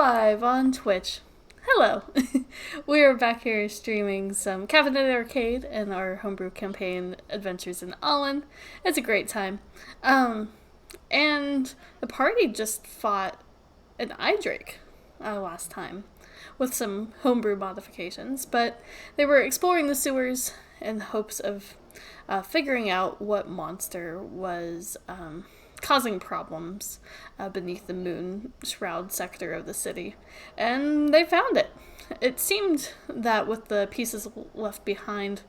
live on Twitch. Hello. We are back here streaming some Cabinet Arcade and our homebrew campaign Adventures in Alainn. It's a great time. And the party just fought an eye drake last time with some homebrew modifications, but they were exploring the sewers in hopes of figuring out what monster was causing problems beneath the moon Shroud sector of the city. And they found it. It seemed that with the pieces left behind,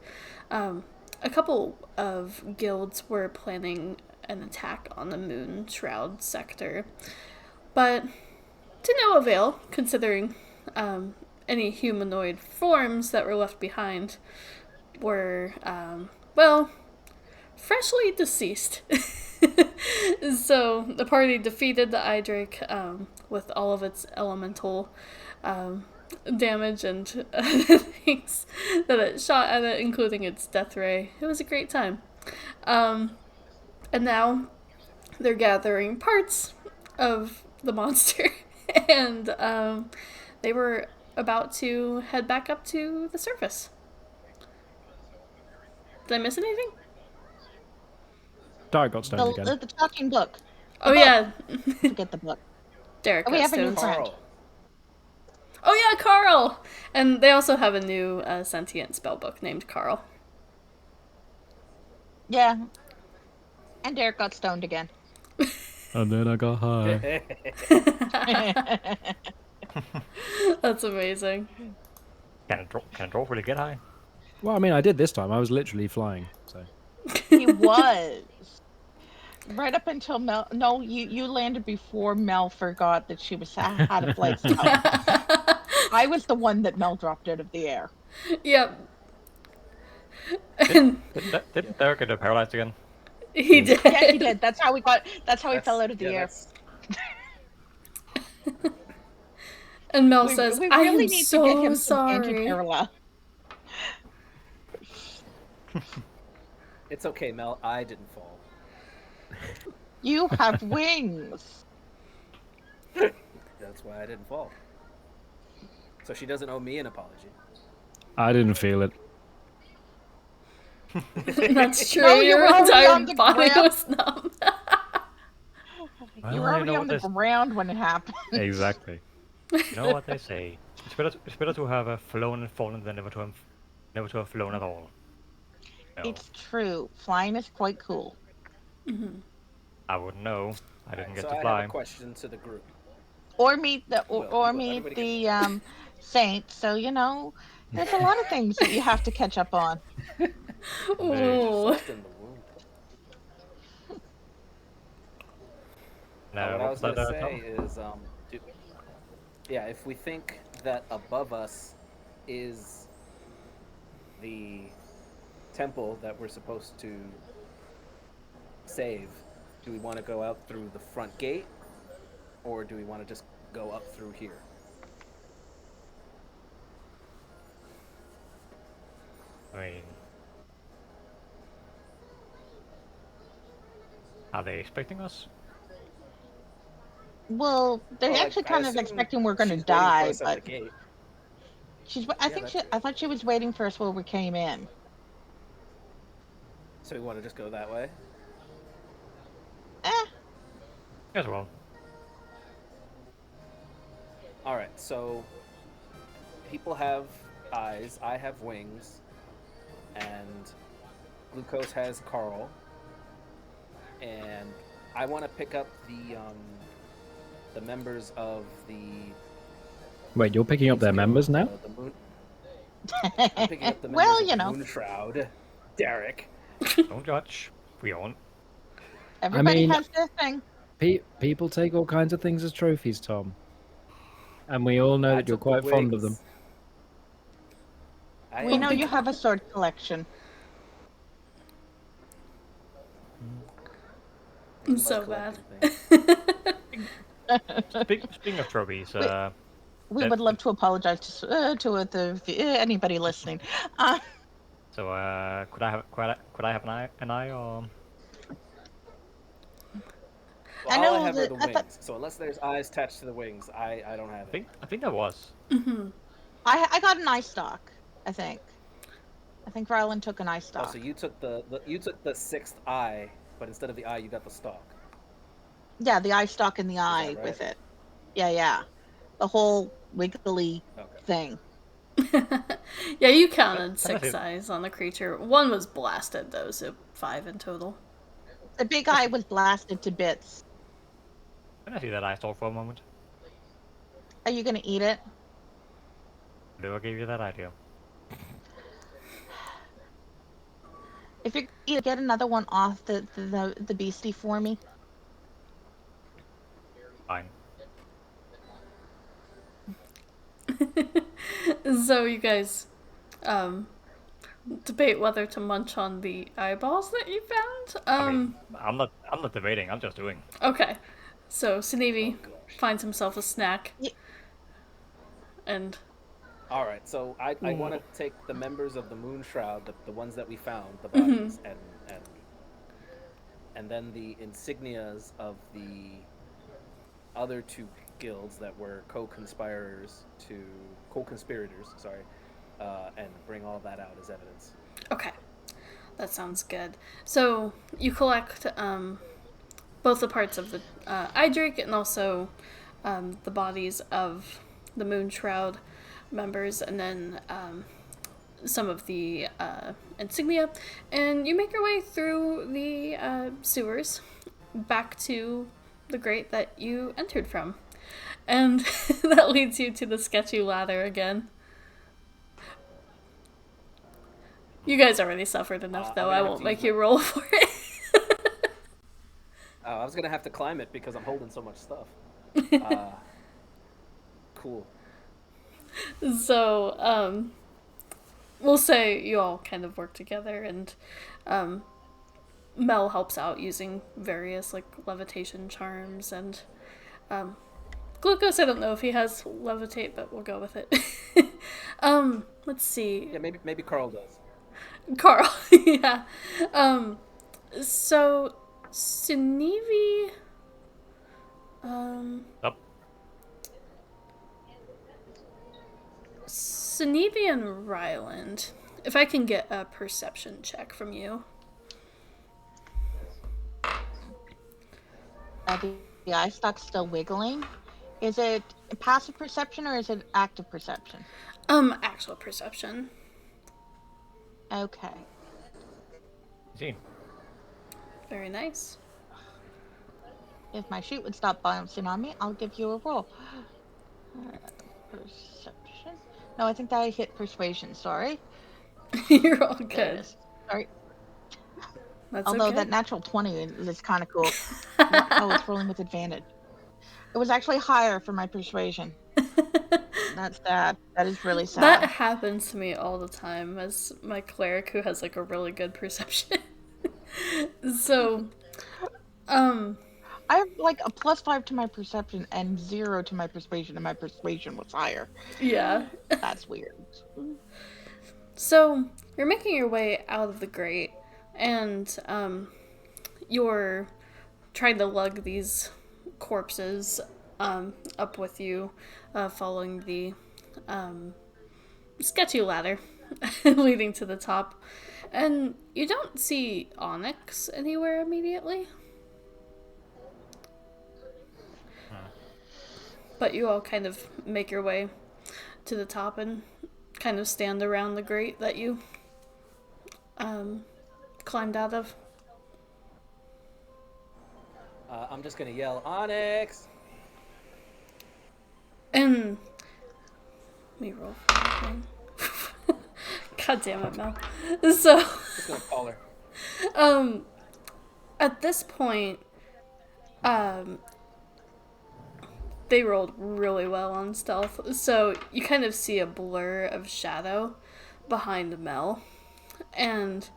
a couple of guilds were planning an attack on the moon Shroud sector. But to no avail, considering any humanoid forms that were left behind were, freshly deceased. So the party defeated the eye drake with all of its elemental damage and things that it shot at it, including its death ray. It was a great time. And now they're gathering parts of the monster, and they were about to head back up to the surface. Did I miss anything? Derek got stoned again. The talking book. Oh, yeah. Forget the book. Derek we got have a new stoned. friend. Oh, yeah, Carl! And they also have a new sentient spellbook named Carl. Yeah. And Derek got stoned again. And then I got high. That's amazing. Can a dwarf really get high? Well, I mean, I did this time. I was literally flying, so. He was. Right up until Mel. No, you landed before Mel forgot that she had a flight spell. I was the one that Mel dropped out of the air. Yep. Did Derek get paralyzed again? He did. Yeah, he did. That's how we got. That's how he fell out of the air. And Mel says, we "I really am need so to get him some sorry." anti-parallel. It's okay, Mel. I didn't fall. You have wings. That's why I didn't fall. So she doesn't owe me an apology. I didn't feel it. That's true. No, you Your were already entire on the body ground. was numb. You were already on the ground when it happened. Exactly. You know what they say? It's better to have flown and fallen than never to have flown at all. No, It's true. Flying is quite cool. Mm-hmm. I wouldn't know. I didn't get so to I fly. have a question to the group. Or meet the Well, meet everybody the saint. So there's a lot of things that you have to catch up on. Ooh. Soft in the womb. No, What I was but, gonna say is, if we think that above us is the temple that we're supposed to save, do we want to go out through the front gate, or do we want to just go up through here? I mean, are they expecting us? Well, they're Well, actually I kind of assume expecting we're going to she's waiting for die, us at but the gate. I thought she was waiting for us while we came in. So we want to just go that way? Yes, well. Alright, so people have eyes, I have wings, and Glucose has Carl, and I want to pick up the members of the... Wait, you're picking up their members now? The moon... I'm picking up the members Well, of the Moon Shroud. Derek. Don't judge. We won't. Everybody mean- has their thing. People take all kinds of things as trophies, Tom. And we all know I that you're took the quite fond of them. wigs. I We am know big- you have a sword collection. I do I'm so like bad. collecting things. Speaking of trophies, We That- would love to apologize to anybody listening. could I have an eye or? I All I know have are that the I thought wings. So unless there's eyes attached to the wings, I don't have it. I think there was. I got an eye stalk. I think Rylan took an eye Oh, stalk. so you took the sixth eye, but instead of the eye, you got the stalk. Yeah, the eye stalk in the Is that eye right? with it. Yeah. The whole wiggly Okay. thing. Yeah, you counted Can I 6 say eyes on the creature. 1 was blasted, though, so 5 in total. The big eye was blasted to bits. can I see that eye stalk for a moment? Are you gonna eat it? Who gave you that idea? If you're gonna eat it, get another one off the beastie for me. Fine. So you guys debate whether to munch on the eyeballs that you found. I mean, I'm not debating. I'm just doing. Okay. So Sinevi Oh, gosh. finds himself a snack, Yeah. and All right, so I want to take the members of the Moon Shroud, the ones that we found, the bodies, and then the insignias of the other 2 guilds that were co-conspirators, sorry, and bring all that out as evidence. okay, that sounds good. So you collect both the parts of the eye drake and also the bodies of the Moon Shroud members, and then some of the insignia, and you make your way through the sewers back to the grate that you entered from. And that leads you to the sketchy ladder again. You guys already suffered enough, though. I won't make you roll for it. I was gonna have to climb it because I'm holding so much stuff. Cool. So, we'll say you all kind of work together, and Mel helps out using various like levitation charms, and Glucose, I don't know if he has levitate, but we'll go with it. Let's see. Yeah, maybe Carl does. Carl, yeah. So Sinevi, Up. Sinevi and Ryland. If I can get a perception check from you. The eye stalk's still wiggling. Is it passive perception or is it active perception? Actual perception. Okay. See. Very nice. If my sheet would stop bouncing on me, I'll give you a roll. Perception. No, I think that I hit persuasion. Sorry. You're all There it good. is. Sorry. That's Although okay. that natural 20 is kind of cool. Oh, it's rolling with advantage. It was actually higher for my persuasion. That's sad. That is really sad. That happens to me all the time as my cleric who has like a really good perception. So, I have like a +5 to my perception and 0 to my persuasion, and my persuasion was higher. yeah. That's weird. So, you're making your way out of the grate, and you're trying to lug these corpses up with you, following the sketchy ladder leading to the top. And you don't see Onyx anywhere immediately. But you all kind of make your way to the top and kind of stand around the grate that you climbed out of. I'm just gonna yell, Onyx! And let me roll for anything. God damn it, Mel. So Just gonna call her. at this point, they rolled really well on stealth, so you kind of see a blur of shadow behind Mel, and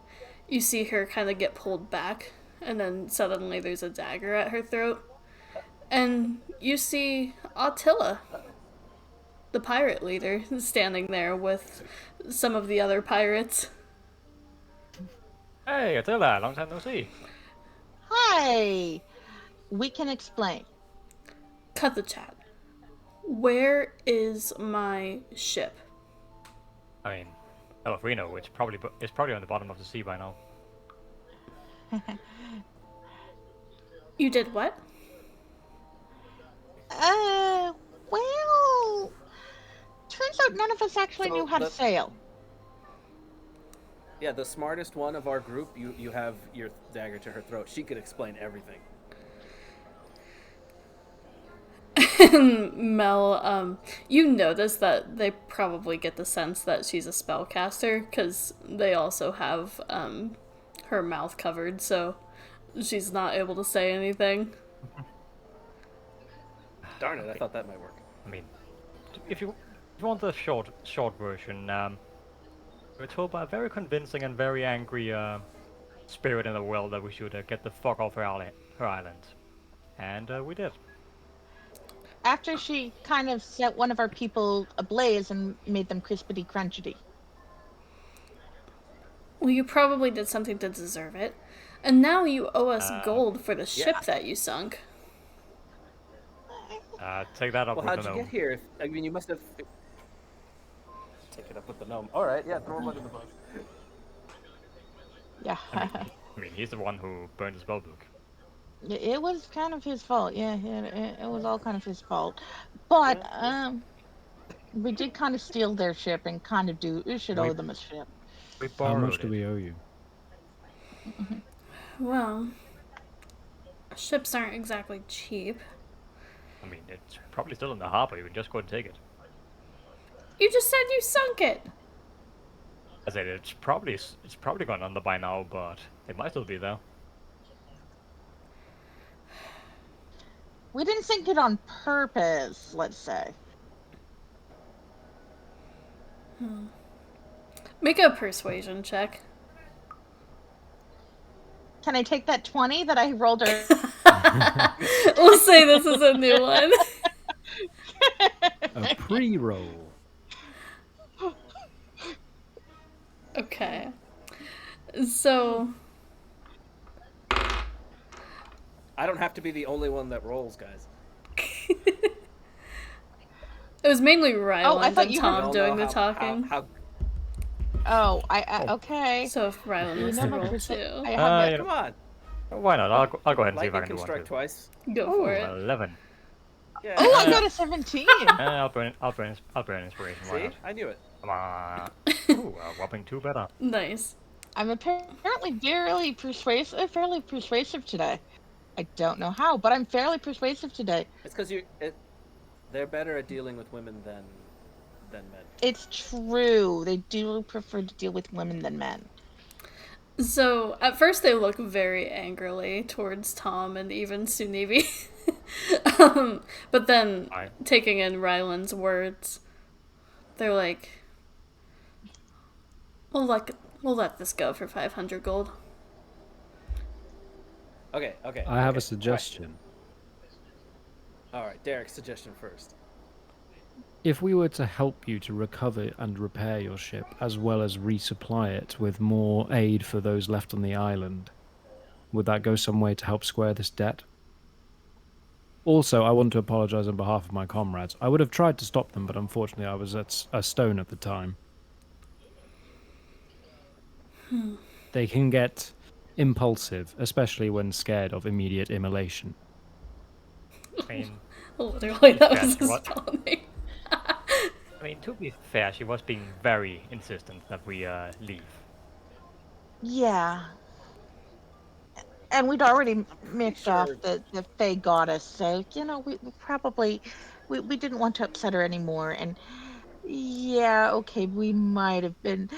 you see her kind of get pulled back, and then suddenly there's a dagger at her throat, and you see Attila, the pirate leader, standing there with some of the other pirates. Hey, Attila, long time no see. Hi. We can explain. Cut the chat. Where is my ship? I mean, hell if we know, it's probably on the bottom of the sea by now. You did what? Well, turns out none of us actually knew how to sail. Yeah, the smartest one of our group, you have your dagger to her throat. She could explain everything. Mel, you notice that they probably get the sense that she's a spellcaster because they also have her mouth covered, so she's not able to say anything. Darn it, I thought that might work. I mean, if you want the short version, we're told by a very convincing and very angry spirit in the world that we should get the fuck off her island, and we did. After she kind of set one of our people ablaze and made them crispity crunchity. Well, you probably did something to deserve it. And now you owe us gold for the ship that you sunk. Take that up Well, with how'd the you gnome. get here? I mean, you must have... Take it up with the gnome. Alright, yeah, throw him under the bus. Yeah. I mean, he's the one who burned the spellbook. It was kind of his fault. Yeah, it was all kind of his fault. But we did kind of steal their ship and kind of we should owe them a ship. We How borrowed much do we owe you? Well, ships aren't exactly cheap. I mean, it's probably still in the harbor. You can just go and take it. You just said you sunk it! I said it's probably gone under by now, but it might still be there. We didn't sink it on purpose, let's say. Make a persuasion check. Can I take that 20 that I rolled earlier? We'll say this is a new one. A pre-roll. Okay. So, I don't have to be the only one that rolls, guys. it was mainly Ryland thought and you were- Tom doing the talking. Oh, okay. So if Ryland wants to roll too, I have you Come on, Why not? I'll go ahead and see if I lightning can can do one strike too. twice. go for it. 11. Yeah. Oh, I got a 17. I'll burn inspiration. Why See, not? I knew it. Come on. Ooh, whopping 2 better. Nice. I'm apparently fairly persuasive today. I don't know how, but I'm fairly persuasive today. It's because they're better at dealing with women than men. It's true. They do prefer to deal with women than men. So at first they look very angrily towards Tom and even Sunivi. But then taking in Ryland's words, they're like, we'll let this go for 500 gold. Okay. I have a suggestion. All right, Derek's suggestion first. If we were to help you to recover and repair your ship, as well as resupply it with more aid for those left on the island, would that go some way to help square this debt? Also, I want to apologize on behalf of my comrades. I would have tried to stop them, but unfortunately I was at a stone at the time. They can get impulsive, especially when scared of immediate immolation. I mean, Literally, that was Yes, his what? spell name. I mean, to be fair, she was being very insistent that we leave. Yeah. And we'd already mixed Sure. off the Fae goddess, so, we probably, we didn't want to upset her anymore. And yeah, okay, we might have been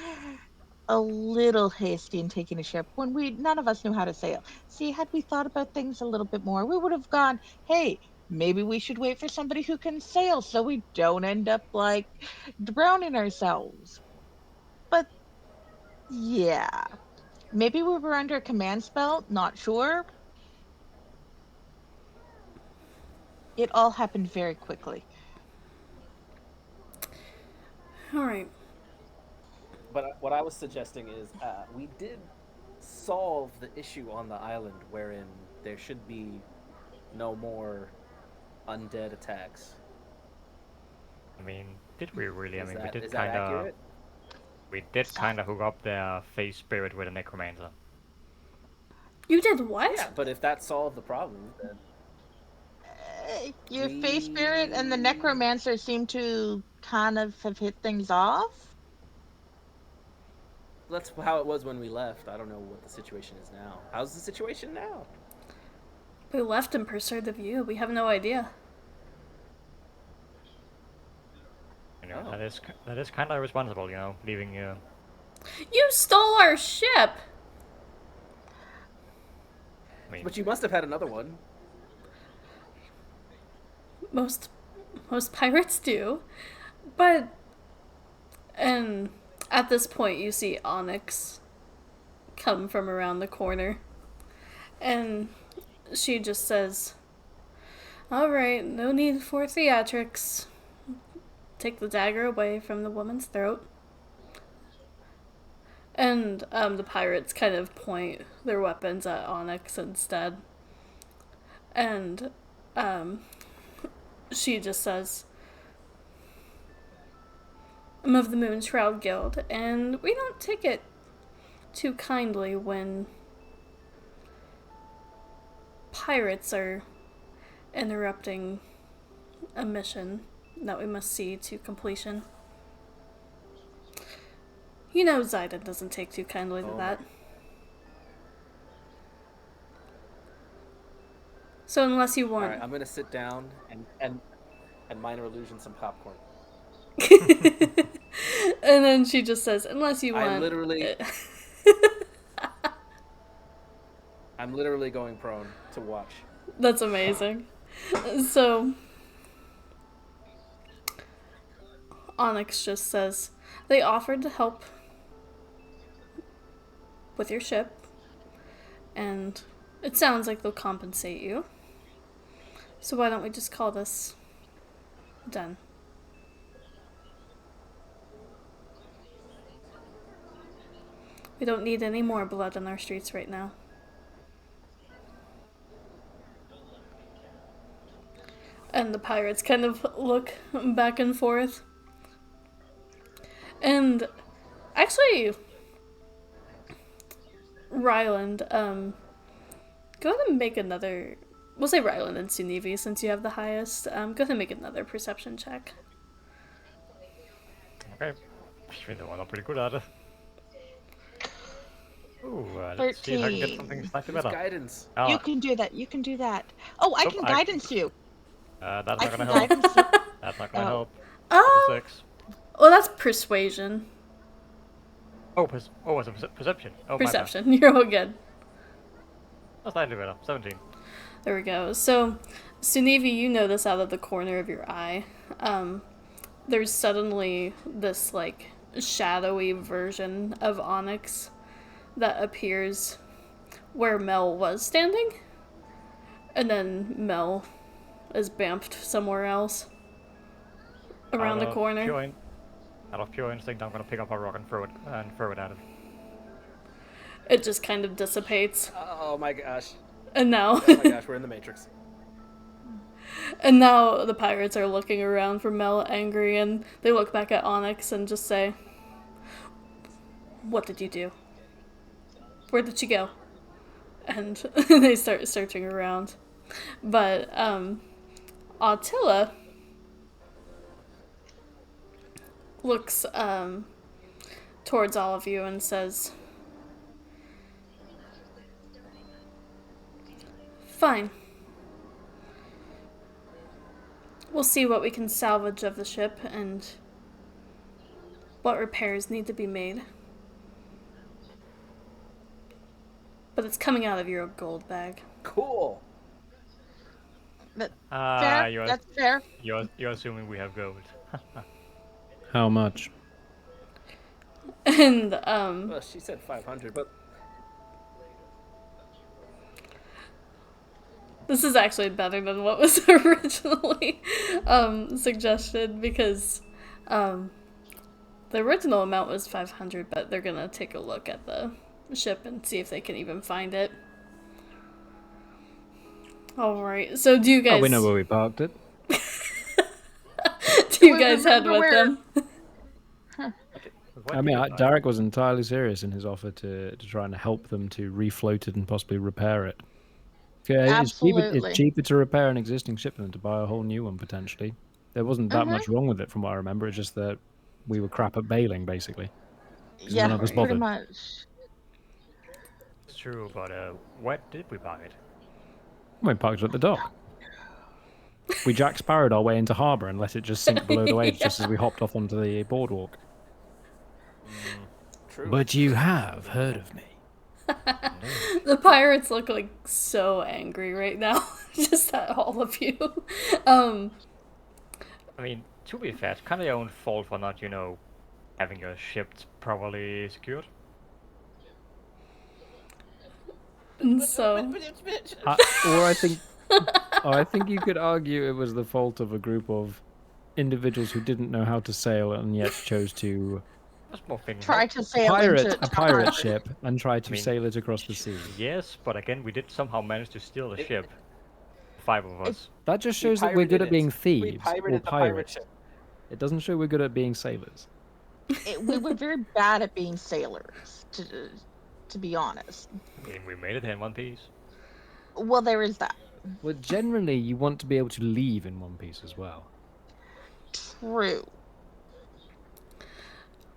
a little hasty in taking a ship when none of us knew how to sail. See, had we thought about things a little bit more, we would have gone, hey, maybe we should wait for somebody who can sail so we don't end up like drowning ourselves. But yeah, maybe we were under a command spell, not sure. It all happened very quickly. All right. But what I was suggesting is we did solve the issue on the island wherein there should be no more undead attacks. I mean, did we really? I mean, Is that accurate? we did kind of hook up their face spirit with a necromancer. You did what? Yeah, but if that solved the problem, then Your face spirit and the necromancer seem to kind of have hit things off. that's how it was when we left. I don't know what the situation is now. How's the situation now? We left in pursuit of you. We have no idea. You know, Oh. that is kind of irresponsible, you know, leaving you. You stole our ship! I mean, But you must have had another one. Most pirates do. But and at this point you see Onyx come from around the corner. And she just says, "Alright, no need for theatrics. Take the dagger away from the woman's throat." And the pirates kind of point their weapons at Onyx instead. And she just says, "I'm of the Moon Shroud Guild, and we don't take it too kindly when pirates are interrupting a mission that we must see to completion." You know Zayden doesn't take too kindly to that. So unless you want... Alright, I'm gonna sit down and minor illusion some popcorn. And then she just says, "Unless you want..." I'm literally going prone to watch. That's amazing. So Onyx just says, "They offered to help with your ship, and it sounds like they'll compensate you. So why don't we just call this done?" We don't need any more blood on our streets right now. And the pirates kind of look back and forth. And actually, Ryland, go ahead and make another... We'll say Ryland and Sunevi since you have the highest. Go ahead and make another perception check. Okay. I the one I'm pretty good at it. Ooh, let's see if I can get 13. something slightly Use better. guidance. Oh, You can do that. You can do that. Oh, I Nope, can I- guidance you. that's I not can gonna help. guidance you. That's not gonna Oh. help. Oh, That's a 6. well, that's persuasion. Oh, it's a perception. Oh, Perception. You're all good. That's slightly better. 17. There we go. So, Sunevi, you notice out of the corner of your eye, there's suddenly this, like, shadowy version of Onyx that appears where Mel was standing. And then Mel is bamfed somewhere else around the corner. Out of pure instinct, I'm gonna pick up a rock and throw it at it. It just kind of dissipates. Oh my gosh. And now... Oh my gosh, we're in the Matrix. And now the pirates are looking around for Mel angry, and they look back at Onyx and just say, "What did you do? Where did she go?" And they start searching around. But Attila looks towards all of you and says, "Fine. We'll see what we can salvage of the ship and what repairs need to be made. But it's coming out of your gold bag." Cool. Fair. You're That's fair. you're assuming we have gold. How much? And Well, she said 500, but this is actually better than what was originally suggested, because the original amount was 500, but they're gonna take a look at the ship and see if they can even find it. All right. So do you guys? Oh, we know where we parked it. Do you We guys head remember with where- them? What I did mean, you decide? Derek was entirely serious in his offer to try and help them to refloat it and possibly repair it. Yeah, it's Absolutely. cheaper to repair an existing ship than to buy a whole new one, potentially. There wasn't that much wrong with it from what I remember. It's just that we were crap at bailing, basically. 'Cause Yeah, none of us pretty bothered. much. It's true, but where did we buy it? We parked it at the dock. We Jack Sparrowed our way into harbour and let it just sink below the waves just as we hopped off onto the boardwalk. True. But you have heard of me. The pirates look like so angry right now, just at all of you. Um, I mean, to be fair, it's kind of your own fault for not, having your ship properly secured. and so Or I think you could argue it was the fault of a group of individuals who didn't know how to sail and yet chose to That's more thinking. Try to sail into a pirate ship and try to I mean, sail it across the sea. Yes, but again, we did somehow manage to steal the ship. 5 of us. That just We shows that we're good pirated at being it. thieves We or pirated the pirate pirates. ship. It doesn't show we're good at being sailors. We were very bad at being sailors, to be honest. I mean, we made it in one piece. Well, there is that. Well, generally, you want to be able to leave in one piece as well. True.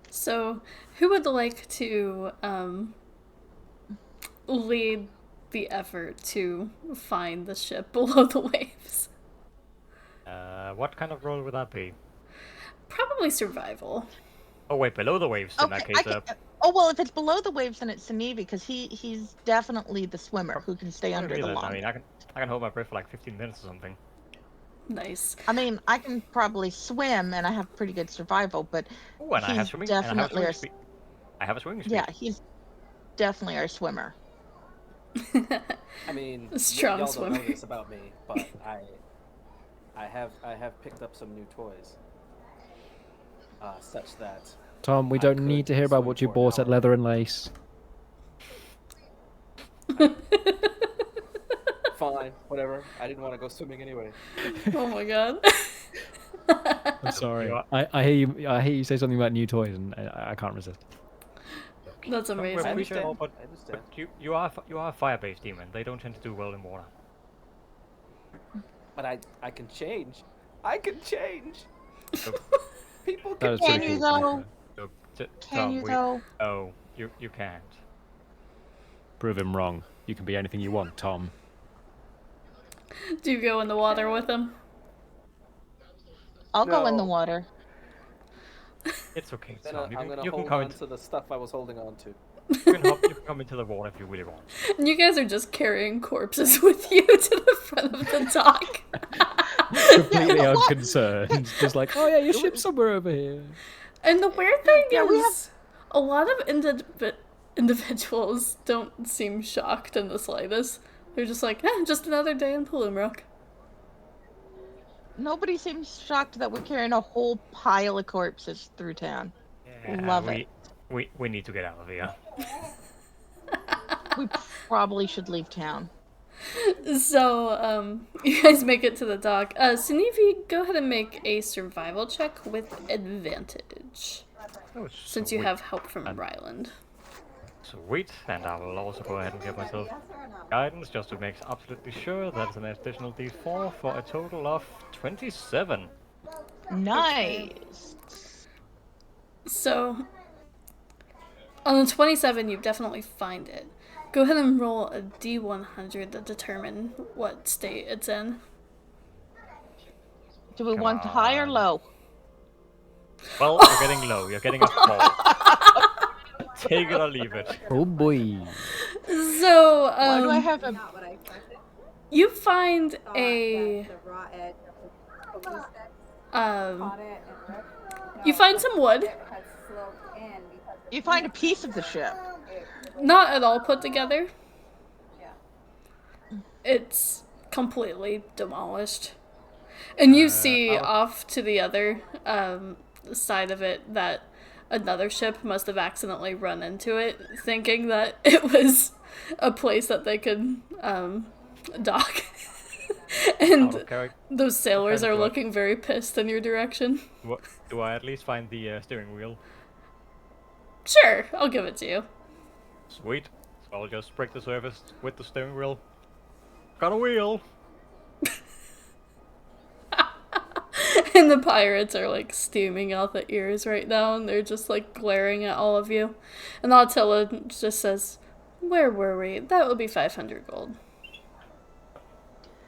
So, who would like to lead the effort to find the ship below the waves? What kind of role would that be? Probably survival. Oh wait, below the waves in that Okay, case. oh well, if it's below the waves, then it's Sinevi because he's definitely the swimmer who can stay under the I log. mean, I can hold my breath for like 15 minutes or something. Nice. I mean, I can probably swim and I have pretty good survival, but Oh, and I have he's swimming. definitely and our, speed. I have a swimming speed. yeah, he's definitely our swimmer. I mean, Strong y'all don't know swimmer. this about me, but I have picked up some new toys, such that Tom, we I don't could need to hear about swim what you for an bought at hour. Leather and Lace. fine, whatever. I didn't want to go swimming anyway. Oh my god. I'm sorry. You are- I hear you say something about new toys, and I can't resist. That's We're amazing. I pretty sure, understand. but, I understand. but you are a fire-based demon. They don't tend to do well in water. But I can change. I can change. So, People That can is Can pretty you cool, to be though? fair. so Can Tom, you though? Oh, you can't. Prove him wrong. You can be anything you want, Tom. Do you go in the water with them? I'll go in the No. water. It's okay, Then Tom. I'm gonna You can hold come on to the stuff I was holding on to. you can come into the water if you really want. And you guys are just carrying corpses with you to the front of the dock. Completely Yeah, what? unconcerned. Just like, oh yeah, your ship's somewhere over here. And the weird thing Yeah, we is, a lot of individuals don't seem shocked in the slightest. They're just like, just another day in Palumrock. Nobody seems shocked that we're carrying a whole pile of corpses through town. Love it. We need to get out of here. We probably should leave town. So, you guys make it to the dock. Sinevi, go ahead and make a survival check with advantage. Oh, Since you sweet. have help from Ryland. Sweet, and I will also go ahead and give myself guidance just to make absolutely sure that's an additional d4 for a total of 27. Nice. So, on the 27, you definitely find it. Go ahead and roll a d100 to determine what state it's in. Do we Come want high or on. low? Well, you're getting low. You're getting a 4. Take it or leave it. Oh boy. So, Why do I have a... Not what I expected. you find Thought a, that the raw edge of the blue sticks caught it and ripped. you find some wood, It had sloped in because You find a piece of the ship. not at all put together. yeah. It's completely demolished. And you see I'll- off to the other side of it that another ship must have accidentally run into it, thinking that it was a place that they could dock. Out And of character, those sailors are do I- looking very pissed in your direction. do I at least find the steering wheel? Sure, I'll give it to you. Sweet. So I'll just break the surface with the steering wheel. Got a wheel. And the pirates are like steaming out the ears right now, and they're just like glaring at all of you. And Attila just says, "Where were we? That will be 500 gold."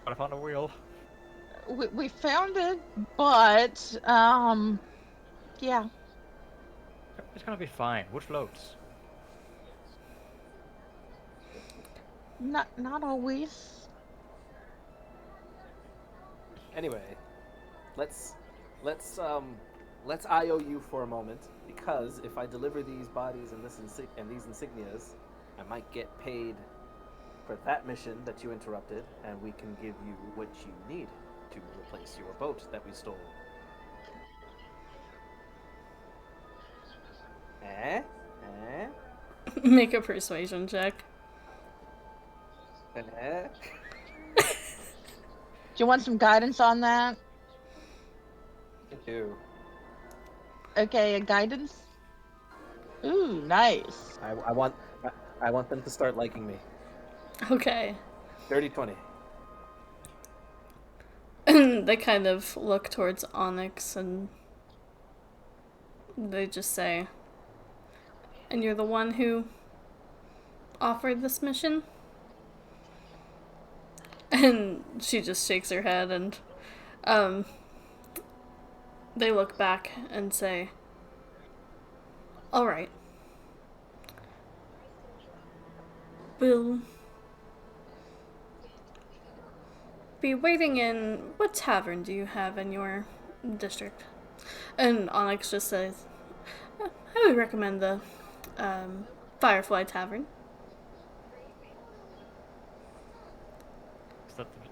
I found a wheel. We found it, but yeah. It's gonna be fine. Wood floats. Not always. Anyway, let's let's IOU for a moment, because if I deliver these bodies and these insignias, I might get paid for that mission that you interrupted, and we can give you what you need to replace your boat that we stole. Eh? Eh? Make a persuasion check. Eh? Do you want some guidance on that? I do. Okay, a guidance. Ooh, nice. I want them to start liking me. Okay. 30-20. And they kind of look towards Onyx and they just say, "And you're the one who offered this mission?" And she just shakes her head, and they look back and say, "All right. We'll be waiting in... What tavern do you have in your district?" And Onyx just says, "I would recommend the Firefly Tavern."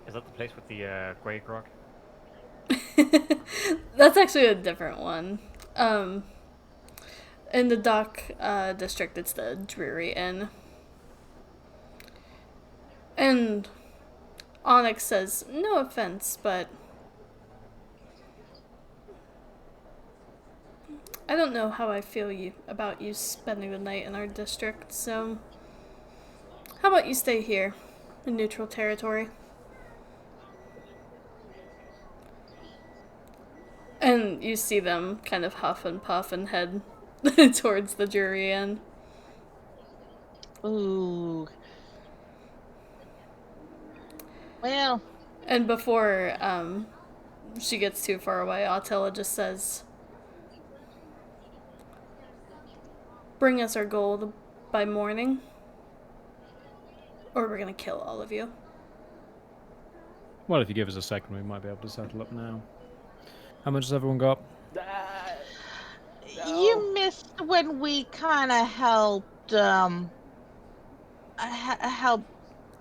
Is that the place with the grey grog? That's actually a different one. In the dock district, it's the Dreary Inn. And Onyx says, "No offense, but I don't know how I feel about you spending the night in our district, so how about you stay here in neutral territory?" And you see them kind of huff and puff and head towards the Jury Inn. Ooh. Well, And before she gets too far away, Attila just says, "Bring us our gold by morning, or we're gonna kill all of you." Well, if you give us a second, we might be able to settle up now. How much has everyone got? you missed when we kind of helped helped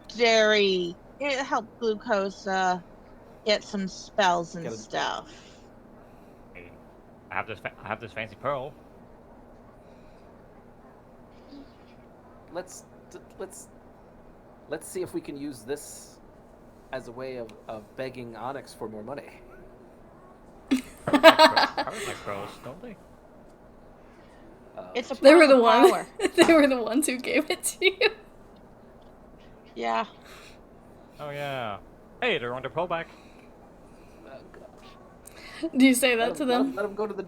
Jerry. It helped Glucose get some spells and Get it. stuff. Hey, I have this fancy pearl. Let's see if we can use this as a way of begging Onyx for more money. Pirates like pearls, don't they? It's a They were pearl the of one. power. They were the ones who gave it to you. Yeah. Oh yeah. Hey, they're on their pearl back. Do you say that to them? Let him go to the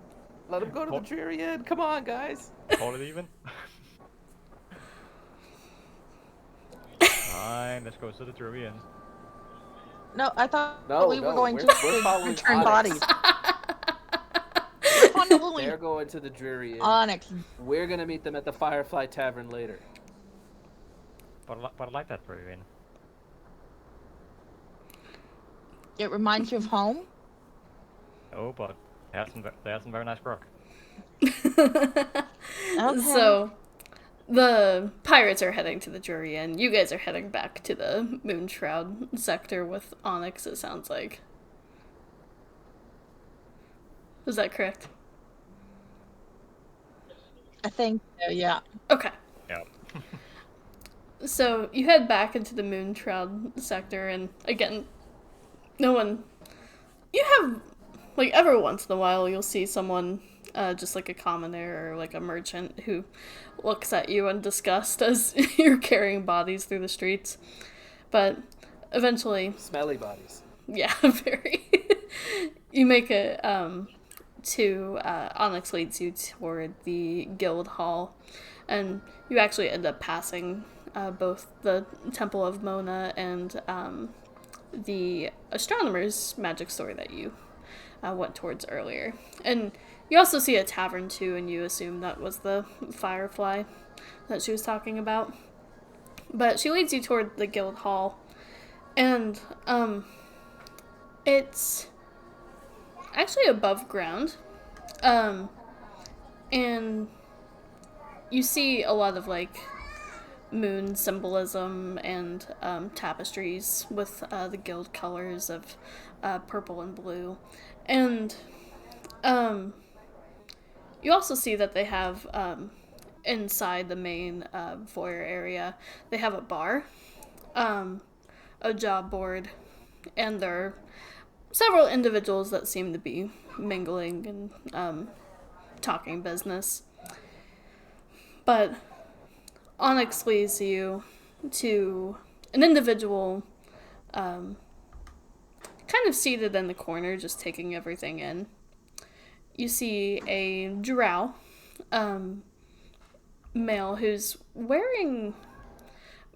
Dreary Inn. Come on, guys. Call it even. Fine, let's go to the Druid Inn. No, I thought No, we were going we're to following return Onyx. bodies. We're following They're going to the Dreary Inn. Onyx. We're gonna meet them at the Firefly Tavern later. But I like that Druid Inn. It reminds you of home. Oh, but they have some very nice grog. Okay. So, the pirates are heading to the Jury Inn. You guys are heading back to the Moon Shroud sector with Onyx, it sounds like. Is that correct? I think so, yeah. Okay. Yeah. So, you head back into the Moon Shroud sector, and again, No one. You have, like, every once in a while, you'll see someone, just like a commoner or like a merchant, who looks at you in disgust as you're carrying bodies through the streets. But eventually, Smelly bodies. yeah, very. You make it to Onyx leads you toward the guild hall, and you actually end up passing both the Temple of Mona and the astronomer's magic store that you went towards earlier. And you also see a tavern too, and you assume that was the Firefly that she was talking about. But she leads you toward the guild hall, and it's actually above ground. And you see a lot of like moon symbolism and tapestries with the guild colors of purple and blue. And you also see that they have inside the main foyer area, they have a bar, a job board, and there are several individuals that seem to be mingling and talking business. But Onyx leads you to an individual kind of seated in the corner, just taking everything in. You see a drow male who's wearing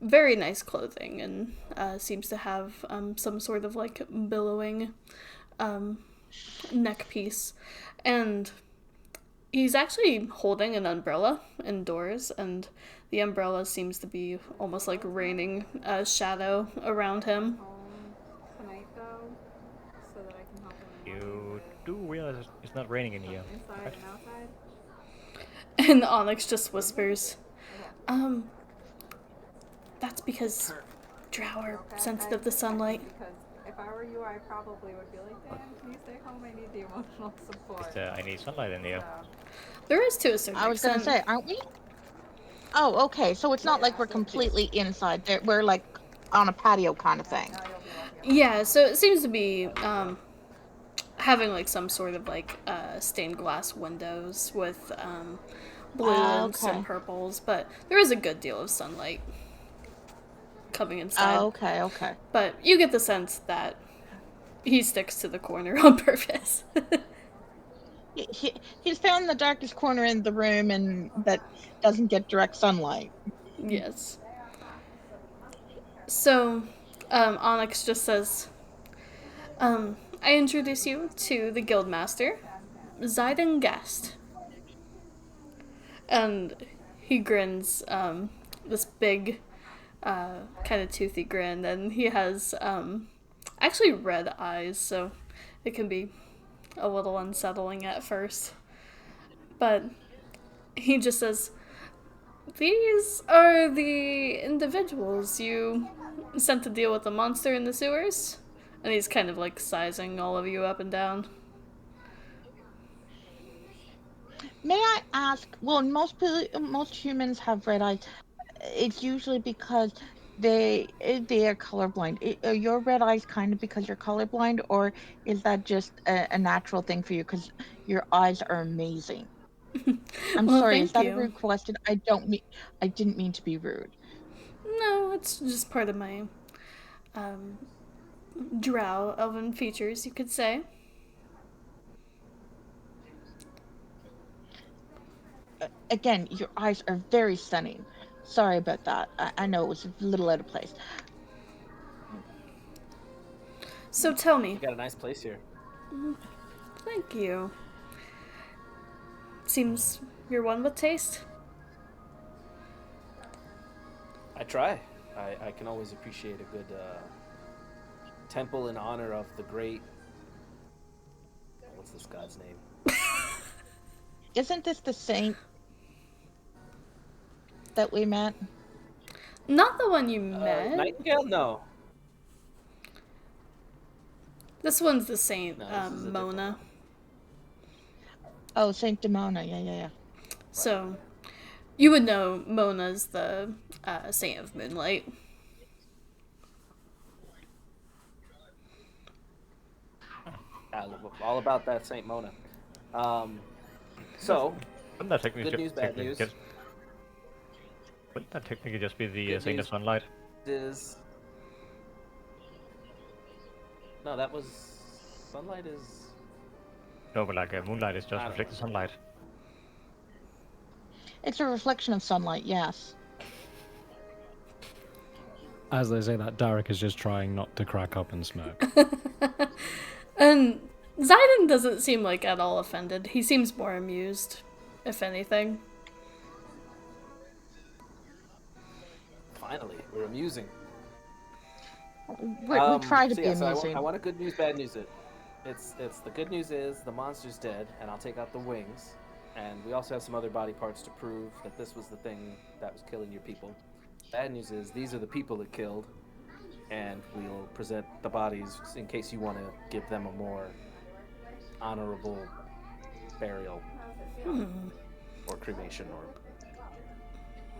very nice clothing and seems to have some sort of like billowing neck piece. And he's actually holding an umbrella indoors, and the umbrella seems to be almost like raining a shadow around him. Tonight though, so that I can help him in the morning. You do realize it's not raining in here. Inside right? and outside. And Onyx just whispers, Okay. that's because drow are Okay, sensitive I- to sunlight. Because if I were you, I probably would be like, Dan, can you stay home? I need the emotional support. I need sunlight in here. So, There is to a certain I was gonna extent. say, aren't we? Oh, okay. So it's not like we're completely inside. We're like on a patio kind of thing. now you'll be lucky. Yeah, so it seems to be having like some sort of like stained glass windows with blues Okay. and purples, but there is a good deal of sunlight coming inside. Okay, okay. But you get the sense that he sticks to the corner on purpose. He's found the darkest corner in the room and that doesn't get direct sunlight. Yes. So, Onyx just says, I introduce you to the guildmaster, Zayden Guest. And he grins, this big, kind of toothy grin, and he has, actually red eyes, so it can be a little unsettling at first. But he just says, these are the individuals you sent to deal with the monster in the sewers? And he's kind of like sizing all of you up and down. May I ask? Well, most humans have red eyes. It's usually because they are colorblind. Are your red eyes kind of because you're colorblind, or is that just a natural thing for you? Because your eyes are amazing. I'm Well, sorry. thank Is that you. a rude question? I didn't mean to be rude. No, it's just part of my drow elven features, you could say. Again, your eyes are very stunning. Sorry about that. I know it was a little out of place. So tell me. You got a nice place here. Thank you. Seems you're one with taste. I try. I can always appreciate a good temple in honor of the great. What's this god's name? Isn't this the saint that we met? Not the one you met. Nightingale? No. This one's the Saint No, this is a different Mona. Oh, Saint Demona. Yeah. So you would know Mona's the Saint of Moonlight. all about that Saint Mona. So, Wouldn't that good news, bad news. Wouldn't that technically just be the Good Saint news of Sunlight? is no, that was sunlight is. No, but like moonlight is just I don't reflected know. sunlight. It's a reflection of sunlight, yes. As they say that, Derek is just trying not to crack up and smirk. And Zayden doesn't seem like at all offended. He seems more amused, if anything. Finally, we're amusing. We try to So be yeah, so amusing. I want a good news, bad news. It's the good news is the monster's dead, and I'll take out the wings. And we also have some other body parts to prove that this was the thing that was killing your people. Bad news is these are the people it killed, and we'll present the bodies in case you want to give them a more honorable burial or cremation or.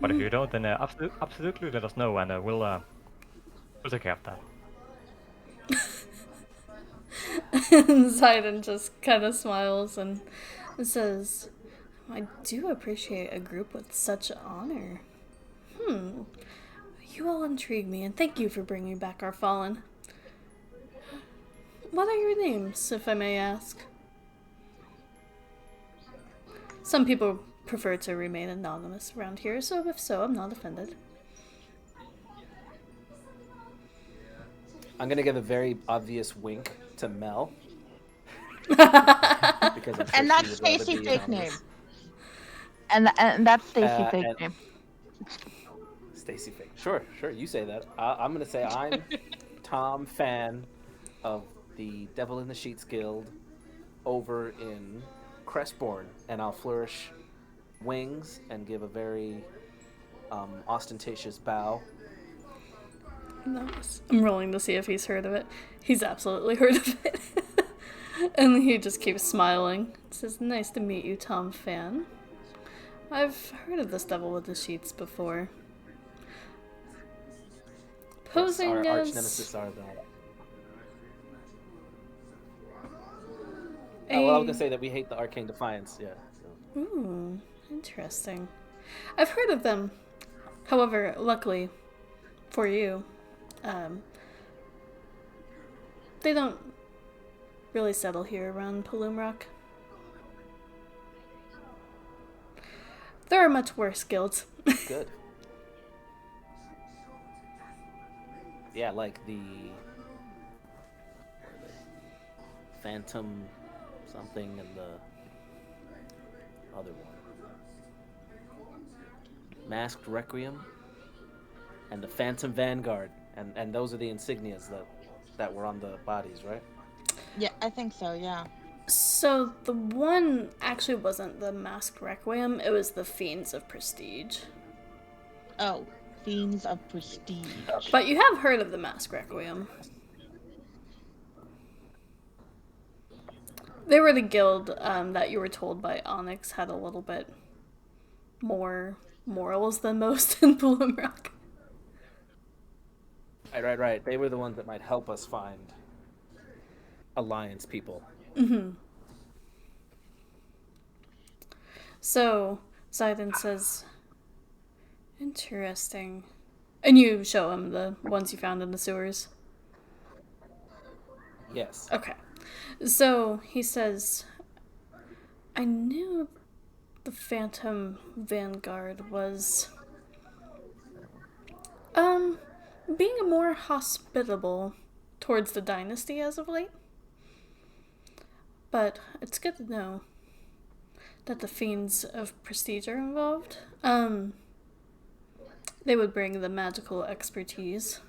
But if you don't, then absolutely let us know, and we'll take care of that. And Zayden just kind of smiles and says, I do appreciate a group with such honor. You all intrigue me, and thank you for bringing back our fallen. What are your names, if I may ask? Some people prefer to remain anonymous around here, so if so, I'm not offended. I'm gonna give a very obvious wink to Mel. Because I'm sure And that's she would rather Stacy be fake anonymous. name. And that's Stacy fake and- name. Stacy Fake. Sure, you say that. I'm gonna say I'm Tom, fan of the Devil in the Sheets Guild over in Crestbourne, and I'll flourish wings and give a very ostentatious bow. Nice. I'm rolling to see if he's heard of it. He's absolutely heard of it. And he just keeps smiling. Says, nice to meet you, Tom Fan. I've heard of this Devil with the Sheets before. Posing Yes, our arch as nemesis are the. a... Well, I was gonna say that we hate the Arcane Defiance. Yeah. So. Ooh, interesting. I've heard of them. However, luckily for you, they don't really settle here around Palumrock. There are much worse guilds. Good. Yeah, like the Phantom something and the other one. Masked Requiem and the Phantom Vanguard. And those are the insignias that were on the bodies, right? Yeah, I think so, yeah. So the one actually wasn't the Masked Requiem, it was the Fiends of Prestige. Oh, Fiends of Prestige. But you have heard of the Masked Requiem. They were the guild that you were told by Onyx had a little bit more morals than most in Palumrock. Right. They were the ones that might help us find Alliance people. So Zayden says, interesting. And you show him the ones you found in the sewers? Yes. Okay. So he says, I knew the Phantom Vanguard was being more hospitable towards the dynasty as of late. But it's good to know that the Fiends of Prestige are involved. They would bring the magical expertise.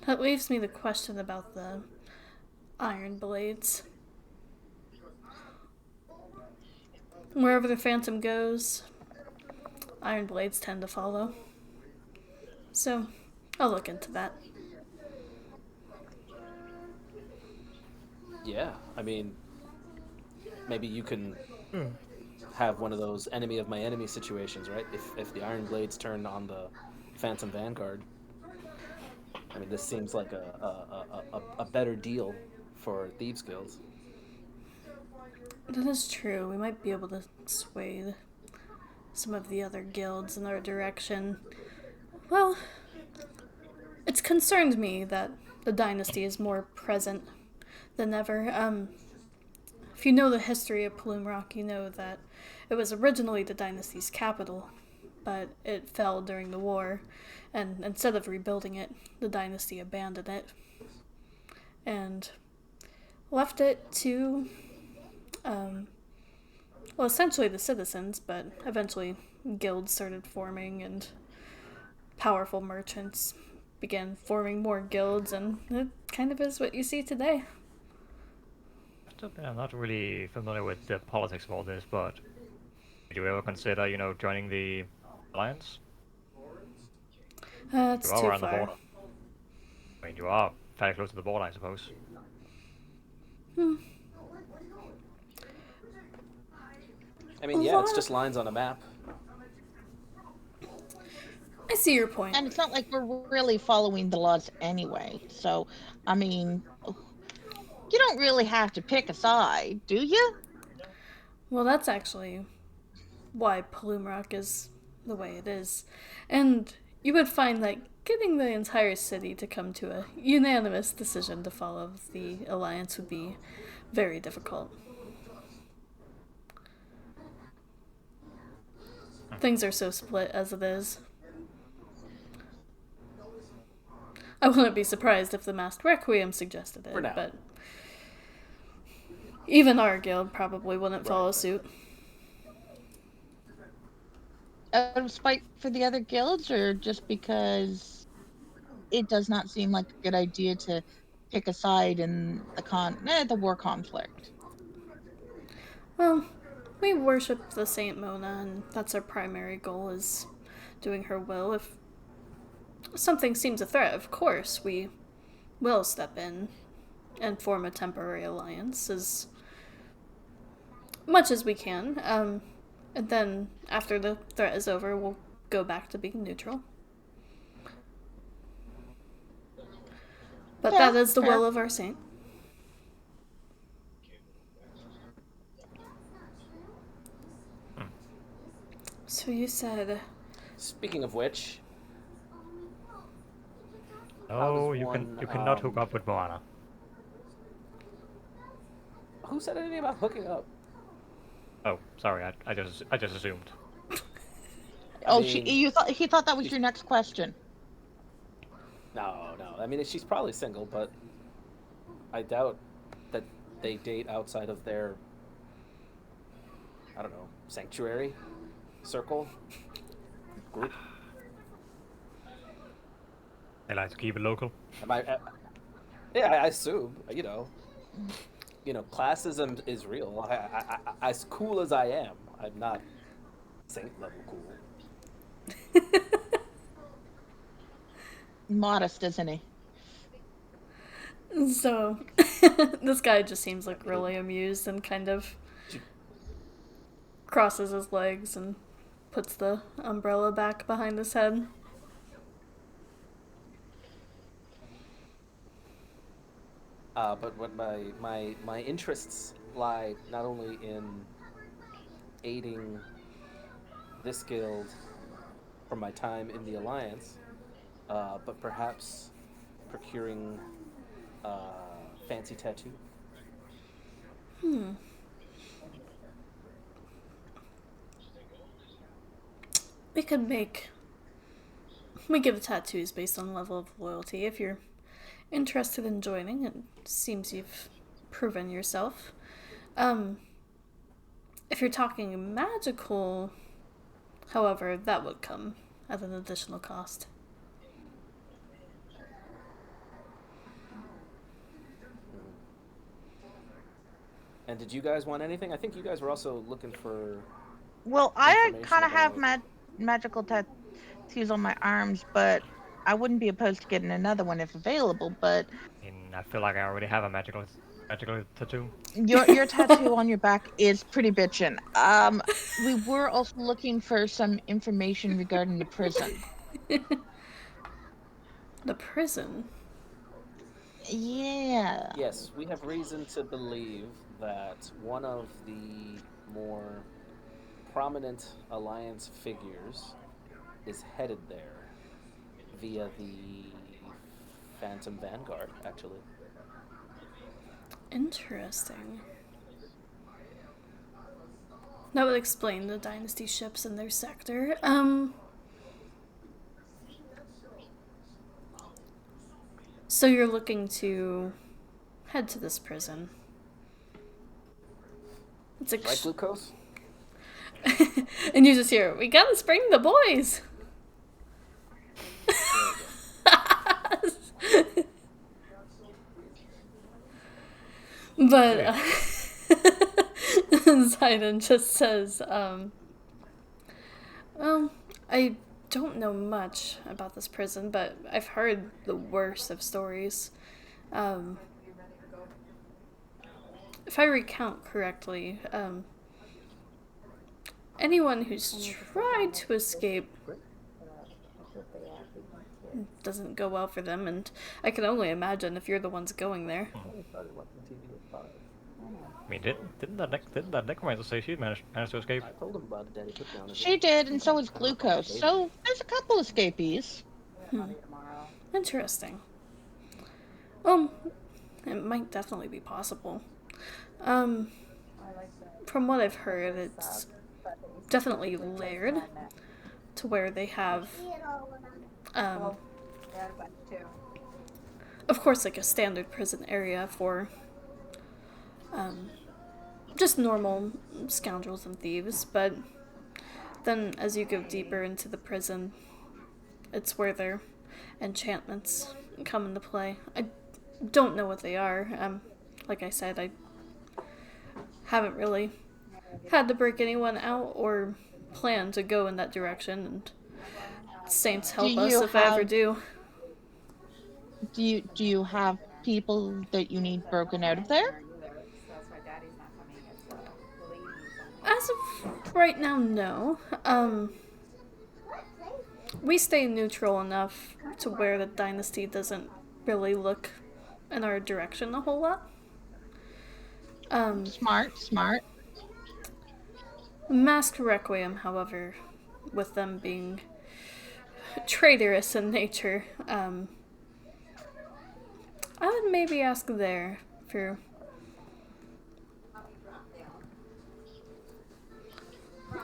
That leaves me the question about the Iron Blades. Wherever the Phantom goes, Iron Blades tend to follow. So, I'll look into that. Yeah, I mean, maybe you can have one of those enemy of my enemy situations, right? If the Iron Blades turn on the Phantom Vanguard. I mean, this seems like a better deal for thieves guilds. That is true. We might be able to sway some of the other guilds in our direction. Well, it's concerned me that the dynasty is more present than ever. If you know the history of Plume Rock, you know that it was originally the dynasty's capital, but it fell during the war, and instead of rebuilding it, the dynasty abandoned it and left it to, well, essentially the citizens, but eventually guilds started forming and powerful merchants began forming more guilds, and it kind of is what you see today. I'm not really familiar with the politics of all this, but did you ever consider, joining the alliance? It's You are too on the far. border. I mean, you are fairly close to the border, I suppose. I mean, yeah, it's just lines on a map. I see your point. And it's not like we're really following the laws anyway. So, I mean, you don't really have to pick a side, do you? Well, that's actually why Plume Rock is the way it is. And you would find that getting the entire city to come to a unanimous decision to follow the alliance would be very difficult. Things are so split as it is. I wouldn't be surprised if the Masked Requiem suggested For it, now. but even our guild probably wouldn't follow suit. Out of spite for the other guilds, or just because it does not seem like a good idea to pick a side in the war conflict? Well, we worship the Saint Mona, and that's our primary goal, is doing her will. If something seems a threat, of course, we will step in and form a temporary alliance as much as we can. And then, after the threat is over, we'll go back to being neutral. But Yeah, that is the fair. will of our saint. So you said... Speaking of which, Oh, does you one, cannot hook up with Moana. who said anything about hooking up? Oh, sorry, I just assumed. Oh, mean, he thought that was your next question. No. I mean, she's probably single, but I doubt that they date outside of their, I don't know, sanctuary, circle, group. They like to keep it local. Yeah, I assume. Classism is real. I, as cool as I am, I'm not saint level cool. Modest, isn't he? So, this guy just seems like really amused and kind of crosses his legs and puts the umbrella back behind his head. But what my interests lie not only in aiding this guild from my time in the Alliance, but perhaps procuring fancy tattoo. We give tattoos based on level of loyalty. If you're interested in joining, it seems you've proven yourself. If you're talking magical, however, that would come at an additional cost. And did you guys want anything? I think you guys were also looking for. Well, I information kind of have about- magical tattoos on my arms, but I wouldn't be opposed to getting another one if available. But And I feel like I already have a magical tattoo. your tattoo on your back is pretty bitchin'. We were also looking for some information regarding the prison. The prison? Yeah. Yes, we have reason to believe that one of the more prominent Alliance figures is headed there via the Phantom Vanguard, actually. Interesting. That would explain the dynasty ships in their sector. So you're looking to head to this prison. It's Right, Glucose? and you just hear, "We gotta spring the boys." But Zidon just says, well, I don't know much about this prison, but I've heard the worst of stories. If I recount correctly, anyone who's tried to escape doesn't go well for them, and I can only imagine if you're the ones going there. I mean, didn't that necromancer say she managed to escape? I told him about it, Daddy. Put down She did, and so is Glucose. So there's a couple escapees. Interesting. It might definitely be possible. From what I've heard, it's definitely layered to where they have, of course, like a standard prison area for just normal scoundrels and thieves, but then as you go deeper into the prison, it's where their enchantments come into play. I don't know what they are. Like I said, I haven't really had to break anyone out or plan to go in that direction, and saints help us if I ever do. Do you have people that you need broken out of there? As of right now, no. We stay neutral enough to where the dynasty doesn't really look in our direction a whole lot. Smart. Masked Requiem, however, with them being traitorous in nature, I would maybe ask there for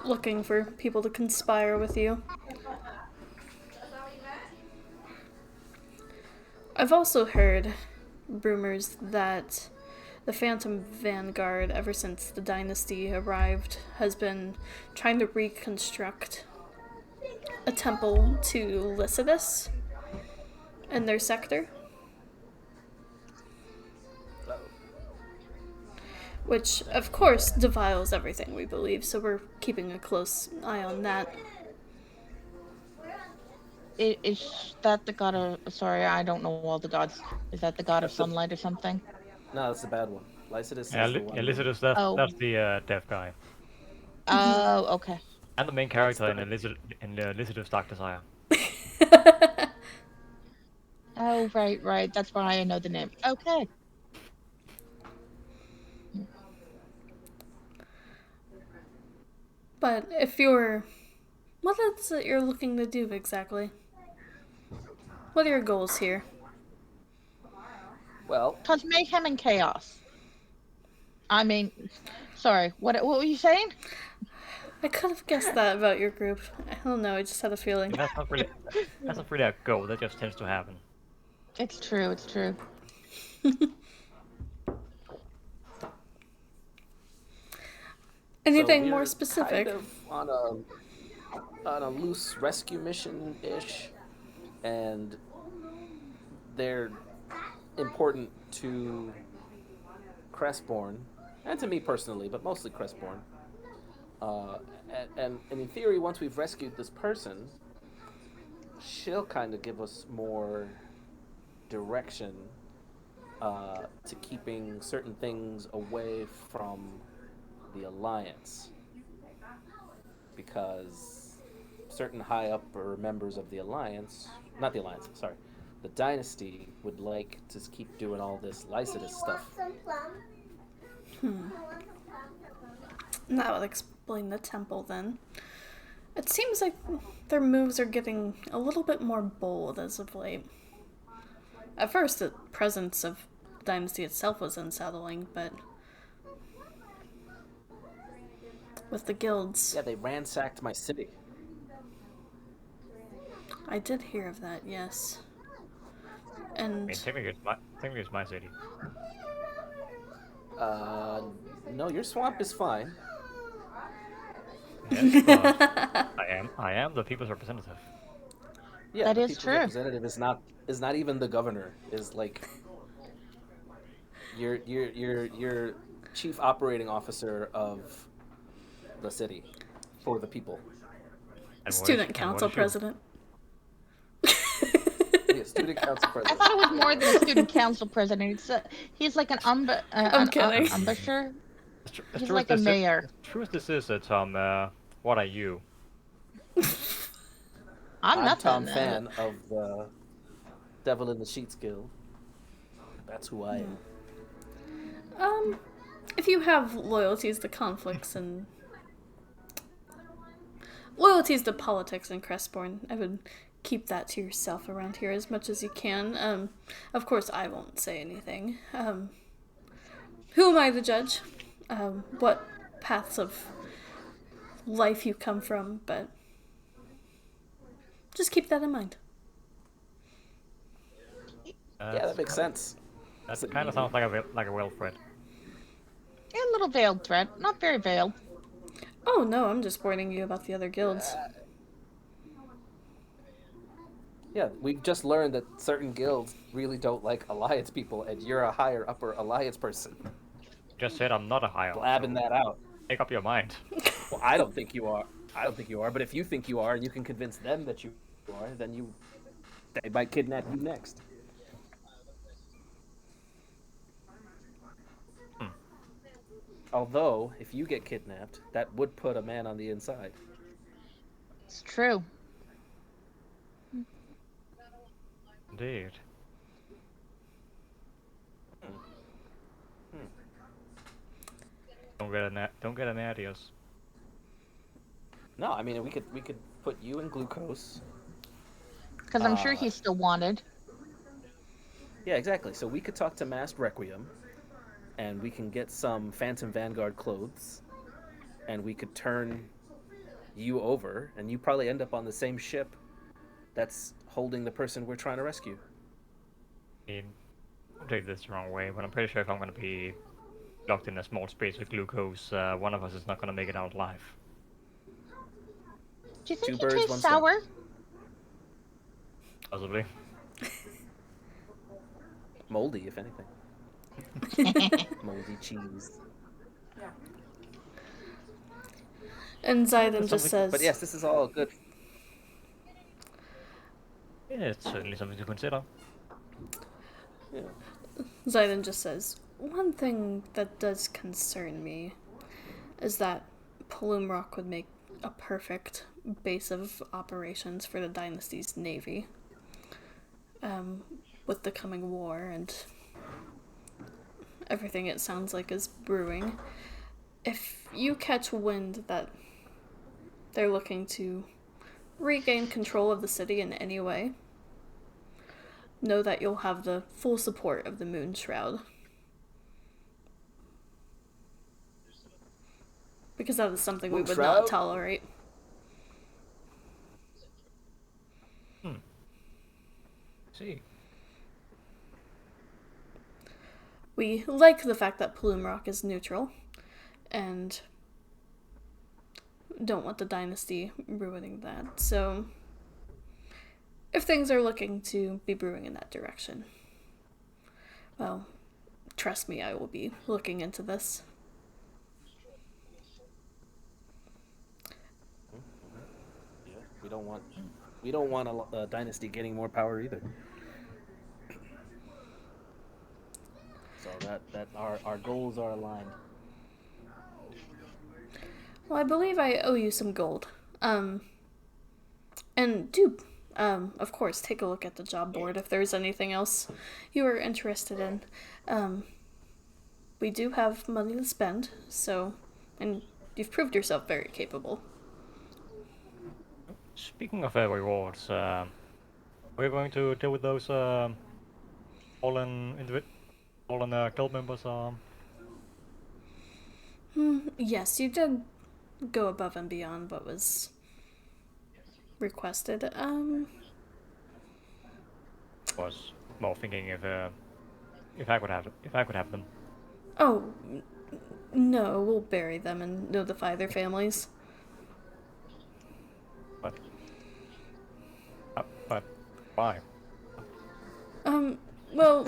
looking for people to conspire with you. I've also heard rumors that the Phantom Vanguard, ever since the dynasty arrived, has been trying to reconstruct a temple to Lycidas in their sector. Which, of course, defiles everything we believe, so we're keeping a close eye on that. Is that the god of... Sorry, I don't know all the gods. Is that the god of sunlight or something? No, that's the bad one. Lycidas Yeah, is the one. Lycidas, that's the deaf guy. Oh, okay. And the main character in Lycidas Dark Desire. Oh, right. That's why I know the name. Okay. But if you're... What is it you're looking to do exactly? What are your goals here? Well, Cause mayhem and chaos. I mean, sorry, what were you saying? I could have guessed that about your group. I don't know, I just had a feeling. That's not really a goal. That just tends to happen. It's true. Anything so more specific? Kind of on a loose rescue mission-ish, and they're important to Crestborn, and to me personally, but mostly Crestborn. And in theory, once we've rescued this person, she'll kind of give us more direction to keeping certain things away from the Alliance. Because certain high up or members of the Alliance, not the Alliance, sorry, the dynasty would like to keep doing all this licentious stuff. That would explain the temple then. It seems like their moves are getting a little bit more bold as of late. At first, the presence of the dynasty itself was unsettling, but with the guilds... Yeah, they ransacked my city. I did hear of that, yes. I And mean, technically it's my city. No, your swamp is fine. Yes, but I am the people's representative. Yeah, That the is people's true. representative is not even the governor. Is like your chief operating officer of the city for the people. And student council president. Yeah, student council I president. thought it was more than a student council president. He's like an I'm kidding. ambusher. As He's true like as a this mayor. As true as this is, Tom, what are you? I'm nothing. Tom Fan of the Devil in the Sheets Guild. That's who I am. If you have loyalties to conflicts and loyalties to politics in Crestbourne, I would keep that to yourself around here as much as you can. Of course, I won't say anything. Who am I to judge? What paths of life you come from, but just keep that in mind. Yeah, that makes sense. That kind of sounds like a Wilfred. A little veiled threat, not very veiled. Oh no, I'm just warning you about the other guilds. Yeah, we've just learned that certain guilds really don't like Alliance people, and you're a higher upper Alliance person. Just said I'm not a high. Blabbing that out. Make up your mind. Well, I don't think you are. But if you think you are, and you can convince them that you are, then they might kidnap you next. Although, if you get kidnapped, that would put a man on the inside. It's true. Indeed. Don't get an adios. No, I mean we could put you in glucose. Because I'm sure he's still wanted. Yeah, exactly. So we could talk to Masked Requiem, and we can get some Phantom Vanguard clothes, and we could turn you over, and you probably end up on the same ship that's holding the person we're trying to rescue. I mean, don't take this the wrong way, but I'm pretty sure if I'm going to be locked in a small space with glucose, one of us is not going to make it out alive. Do you think Two he birds, tastes one stone. sour? Possibly. Moldy, if anything. Moldy cheese. And Zayden just says... But yes, this is all good. Yeah, it's certainly something to consider. Yeah. Zayden just says, one thing that does concern me is that Plume Rock would make a perfect base of operations for the Dynasty's navy. With the coming war and everything it sounds like is brewing. If you catch wind that they're looking to regain control of the city in any way, know that you'll have the full support of the Moon Shroud. Because that is something we would not tolerate. See. We like the fact that Plume Rock is neutral, and don't want the Dynasty ruining that. So, if things are looking to be brewing in that direction, well, trust me, I will be looking into this. Yeah, we don't want a Dynasty getting more power either. So that our goals are aligned. Well, I believe I owe you some gold. And do Of course, take a look at the job board if there's anything else you are interested in. We do have money to spend, and you've proved yourself very capable. Speaking of rewards, we're going to deal with those fallen guild members. Yes, you did go above and beyond what was requested. Was more thinking if I could have them. Oh, no, we'll bury them and notify their families. But why? Well,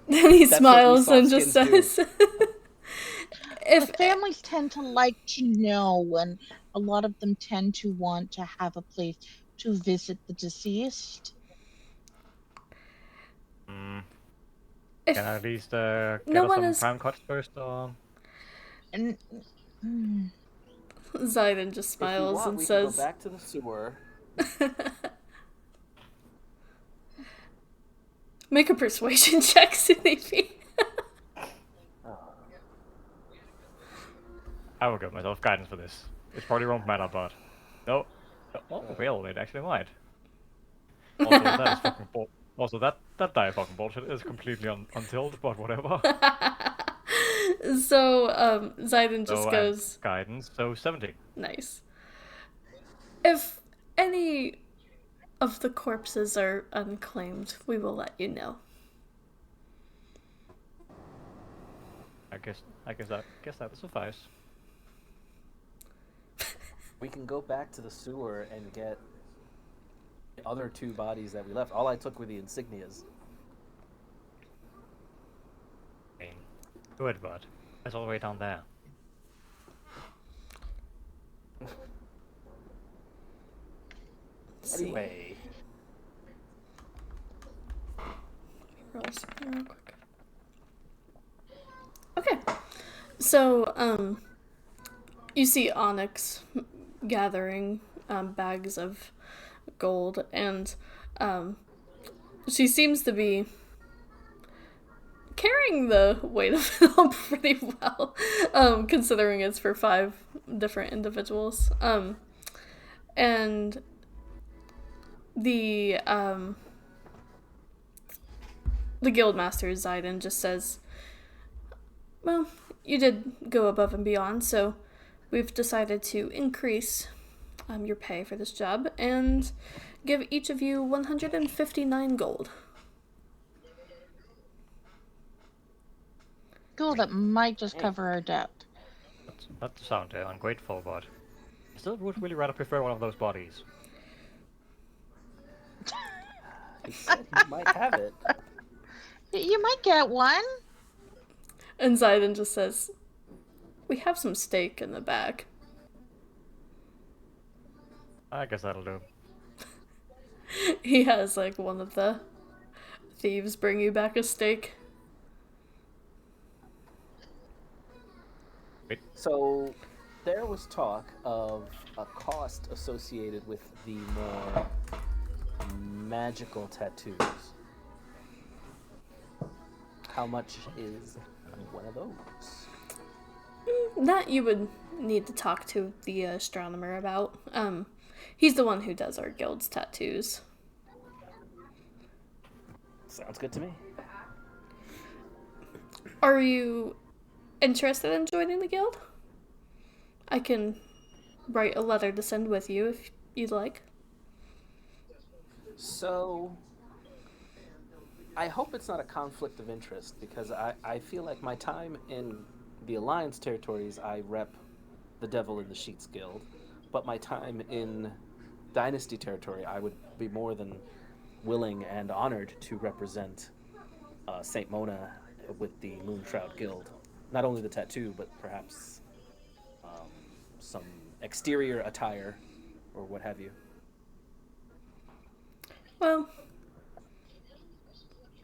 then he That's smiles what and just Sofskins says, The families tend to like to know, and a lot of them tend to want to have a place to visit the deceased. if Can I at least get no us one some is... prime cuts first? And Zayden just If you smiles want, and we can go says, back to the sewer. make a persuasion check, Sunefi. I will give myself guidance for this. It probably won't matter, but no. Oh, well, it actually might. Also, that is fucking bull. Also, that die fucking bullshit is completely untilt, but whatever. So, Zayden just So, goes, guidance, so 70. nice. If any of the corpses are unclaimed, we will let you know. I guess that will suffice. We can go back to the sewer and get the other 2 bodies that we left. All I took were the insignias. I mean, good, but it's all the way down there. Anyway. Roll something real quick. Okay. So, you see Onyx gathering bags of gold, and she seems to be carrying the weight of it all pretty well, considering it's for 5 different individuals. And the guildmaster Zayden just says, well, you did go above and beyond, so we've decided to increase your pay for this job and give each of you 159 gold. cool, that might just cover our debt. That sounds ungrateful, but I still would really rather prefer one of those bodies. He said he might have it. You might get one. And Zayden just says, we have some steak in the bag. I guess that'll do. He has, like, one of the thieves bring you back a steak. So, there was talk of a cost associated with the more magical tattoos. How much is one of those? That you would need to talk to the astronomer about. He's the one who does our guild's tattoos. Sounds good to me. Are you interested in joining the guild? I can write a letter to send with you if you'd like. So, I hope it's not a conflict of interest, because I feel like my time in the Alliance territories, I rep the Devil in the Sheets Guild, but my time in Dynasty territory, I would be more than willing and honored to represent St. Mona with the Moon Shroud Guild. Not only the tattoo, but perhaps some exterior attire or what have you. Well,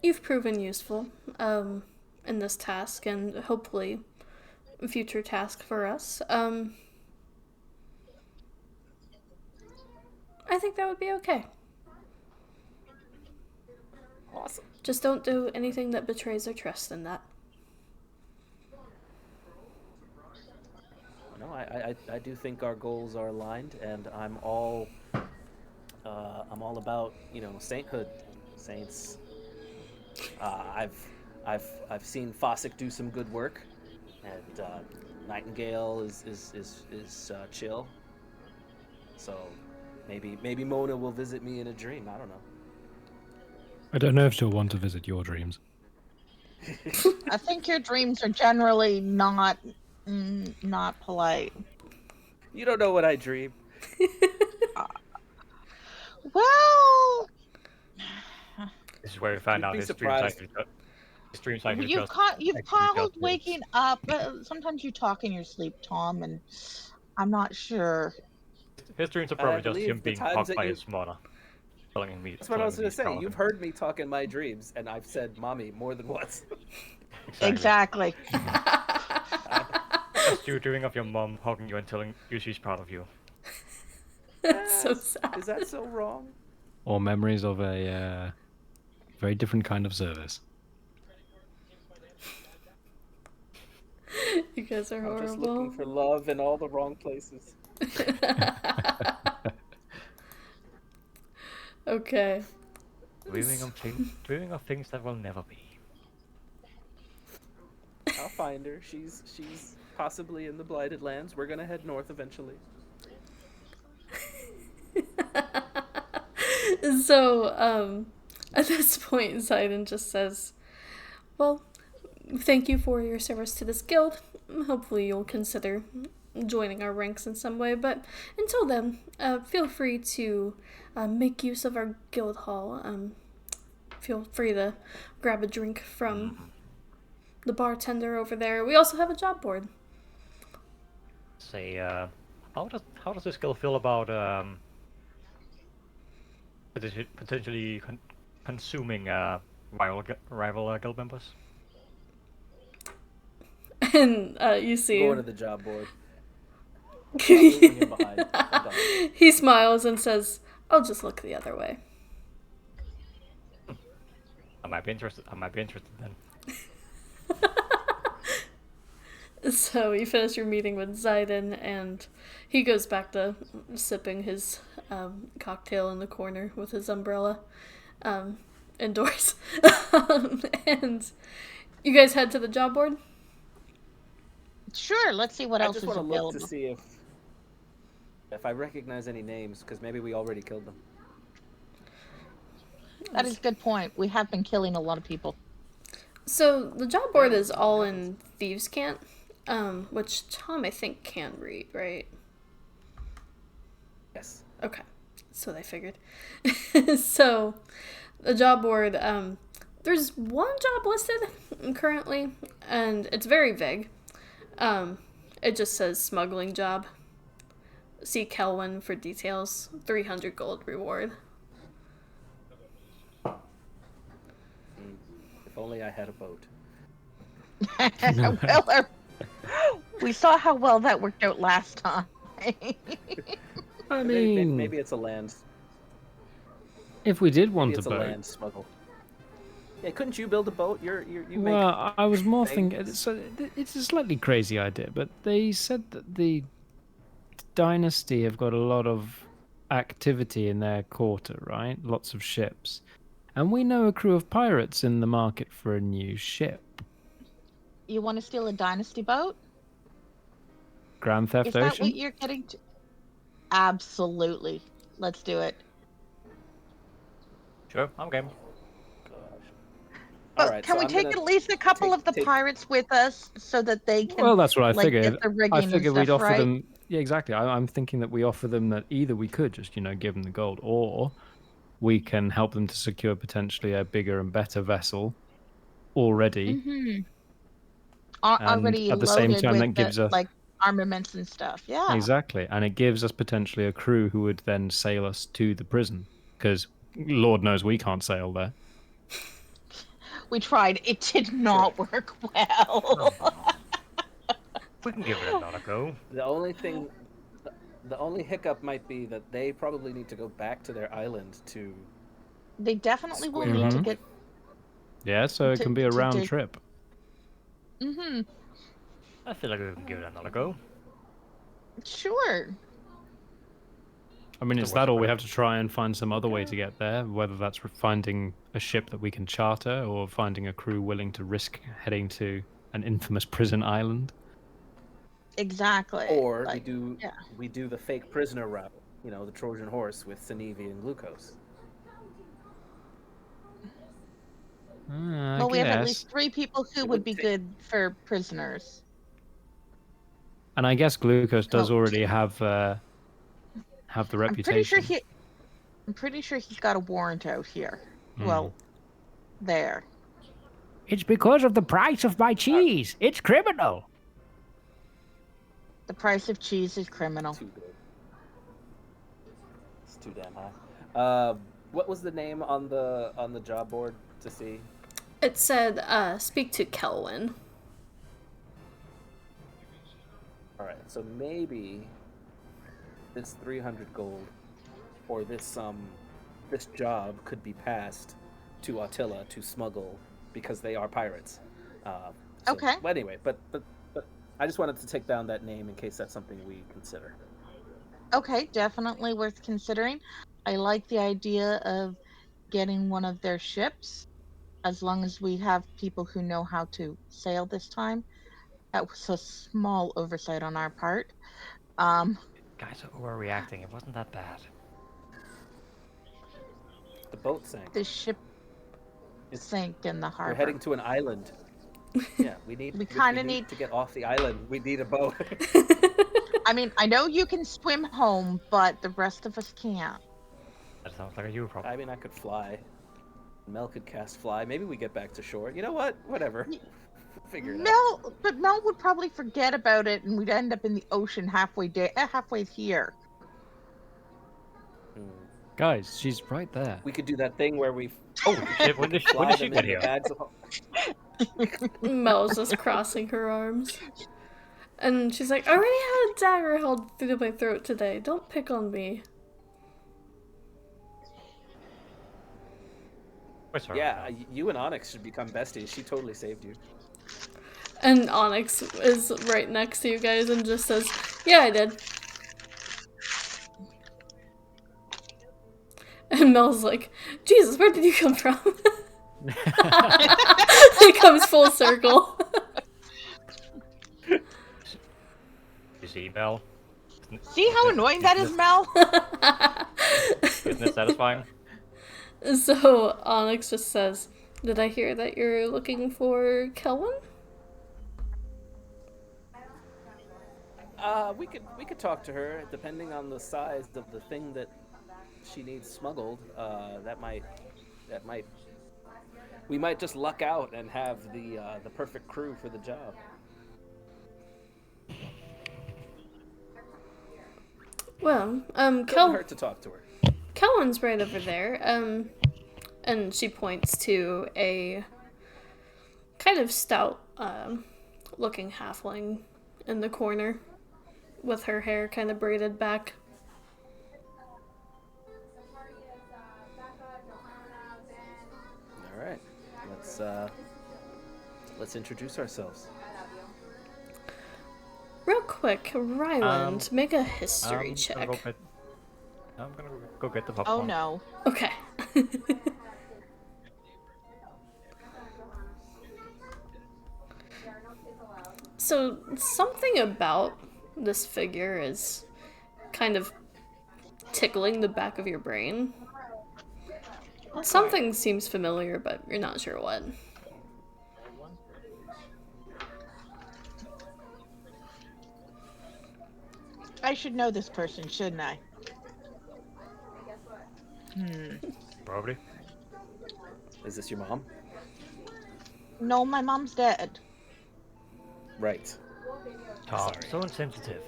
you've proven useful in this task, and hopefully a future task for us. think that would be okay. Awesome. Just don't do anything that betrays our trust in that. No, I do think our goals are aligned, and I'm all about, sainthood, saints. I've seen Fossick do some good work, and Nightingale is chill. So maybe Mona will visit me in a dream. I don't know. I don't know if she'll want to visit your dreams. I think your dreams are generally not polite. You don't know what I dream. Well, This is where we find You'd out be his surprised. dreams actually you've just you've actually called just waking up. Sometimes you talk in your sleep, Tom, and I'm not sure. his dreams are And I probably just him believe the being times hugged that by you. his mother. That's what I was going to say. You've heard me talk in my dreams, and I've said "mommy" more than once. Exactly. Just you dreaming of your mom hugging you and telling you she's proud of you. That's so sad. Is that so wrong? Or memories of a very different kind of service. You guys are horrible. I'm just looking for love in all the wrong places. Okay. Dreaming of things that will never be. I'll find her. She's possibly in the Blighted Lands. We're gonna head north eventually. So, at this point, Zayden just says, well, thank you for your service to this guild. Hopefully you'll consider joining our ranks in some way, but until then, feel free to make use of our guild hall. Feel free to grab a drink from the bartender over there. We also have a job board. Say, how does this guild feel about potentially consuming rival guild members? And you see Going to the job board. Leaving him behind. I'm done. he smiles and says, I'll just look the other way. I might be interested then. So you finish your meeting with Zayden, and he goes back to sipping his cocktail in the corner with his umbrella indoors. And you guys head to the job board? Sure, let's see what I else just is want to available. look to see if I recognize any names, because maybe we already killed them. That is a good point. We have been killing a lot of people. So the job board is all in Thieves' Cant, which Tom, I think, can read, right? Yes. Okay, so they figured. So the job board, there's one job listed currently, and it's very vague. It just says smuggling job. See Kelwin for details. 300 gold reward. If only I had a boat. Well, we saw how well that worked out last time. I Maybe, mean, maybe it's a land. if we did Maybe want it's a a boat, land smuggle. Yeah, couldn't you build a boat? You make. well, I was more things. thinking. So it's a slightly crazy idea, but they said that the dynasty have got a lot of activity in their quarter, right? Lots of ships, and we know a crew of pirates in the market for a new ship. You want to steal a dynasty boat? Grand Theft Is that Ocean. what you're getting to? Absolutely. Let's do it. Sure, I'm game. But Alright, can so we I'm take gonna at least a couple of the take- pirates with us so that they can Well, that's what I like figured. get the rigging I figured and we'd stuff, offer right? them. Yeah, exactly. I'm thinking that we offer them that either we could just, give them the gold, or we can help them to secure potentially a bigger and better vessel already. Mm-hmm. And Already at the same loaded time, with that gives us like armaments and stuff. Yeah. exactly, and it gives us potentially a crew who would then sail us to the prison, because Lord knows we can't sail there. We tried. It did not work well. We can give it another go. The only thing The only hiccup might be that they probably need to go back to their island to They definitely will square need up to Mhm. get Yeah, so it can be a to round dig. trip. Mm-hmm. I feel like we can give it another go. Sure. I mean, So is what's that it all we gonna have to try and find some other way to get there? Whether that's finding a ship that we can charter or finding a crew willing to risk heading to an infamous prison island? Exactly. or Like, yeah. we do the fake prisoner route, you know, the Trojan horse with Sinevi and glucose. I Well, we have at guess. least 3 people who It would wouldn't be take good for prisoners. And I guess Glucose does Oh, already have the I'm pretty sure reputation. he's got a warrant out here. Hmm. Well, there. It's because of the price of my cheese. It's criminal. The price of cheese is criminal. too good. It's too damn high. What was the name on the job board to see? It said, speak to Kelwin. All right, so maybe this 300 gold or this job could be passed to Attila to smuggle because they are pirates. Okay. But anyway, but I just wanted to take down that name in case that's something we consider. Okay, definitely worth considering. I like the idea of getting one of their ships, as long as we have people who know how to sail this time. That was a small oversight on our part. Guys are overreacting. It wasn't that bad. The boat sank. The ship sank in the We're harbor. heading to an island. Yeah, we need. We if kinda we need- to get off the island. We need a boat. I mean, I know you can swim home, but the rest of us can't. That sounds like a you problem. I mean, I could fly. Mel could cast fly. Maybe we get back to shore. You know what? Whatever. Figure it out. Mel would probably forget about it, and we'd end up in the ocean halfway here. Hmm. Guys, she's right there. We could do that thing where we Shit, when did fly she them get in the here? bags of. Mel's just crossing her arms. And she's like, I already had a dagger held through my throat today. Don't pick on me. Wait, sorry, Yeah, no. you and Onyx should become besties. She totally saved you. And Onyx is right next to you guys and just says, yeah, I did. And Mel's like, Jesus, where did you come from? It comes full circle. You see, Mel? See how annoying that is, Mel? Isn't it satisfying? So Onyx just says, did I hear that you're looking for Kelwin? We could talk to her depending on the size of the thing that she needs smuggled. That might we might just luck out and have the perfect crew for the job. Well, Couldn't hurt to talk to her. Kelwin's right over there. And she points to a kind of stout looking halfling in the corner with her hair kind of braided back. All right, let's introduce ourselves. Real quick, Ryland, make a history check. I'm gonna go get the Oh popcorn. no. Okay. So, something about this figure is kind of tickling the back of your brain. Something seems familiar, but you're not sure what. I should know this person, shouldn't I? Probably. Is this your mom? No, my mom's dead. Right. Tom, so insensitive.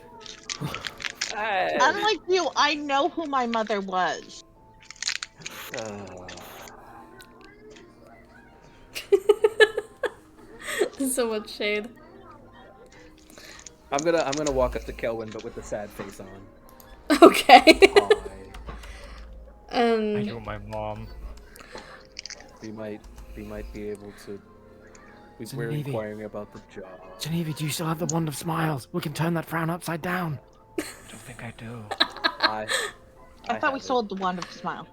Hey. Unlike you, I know who my mother was. So much shade. I'm gonna walk up to Kelvin, but with the sad face on. Okay. Hi. Are And you my mom? We might be able to. We're Genevieve. inquiring about the job. Genevieve, do you still have the wand of smiles? We can turn that frown upside down. I don't think I do. I I thought we have it. sold the wand of smile.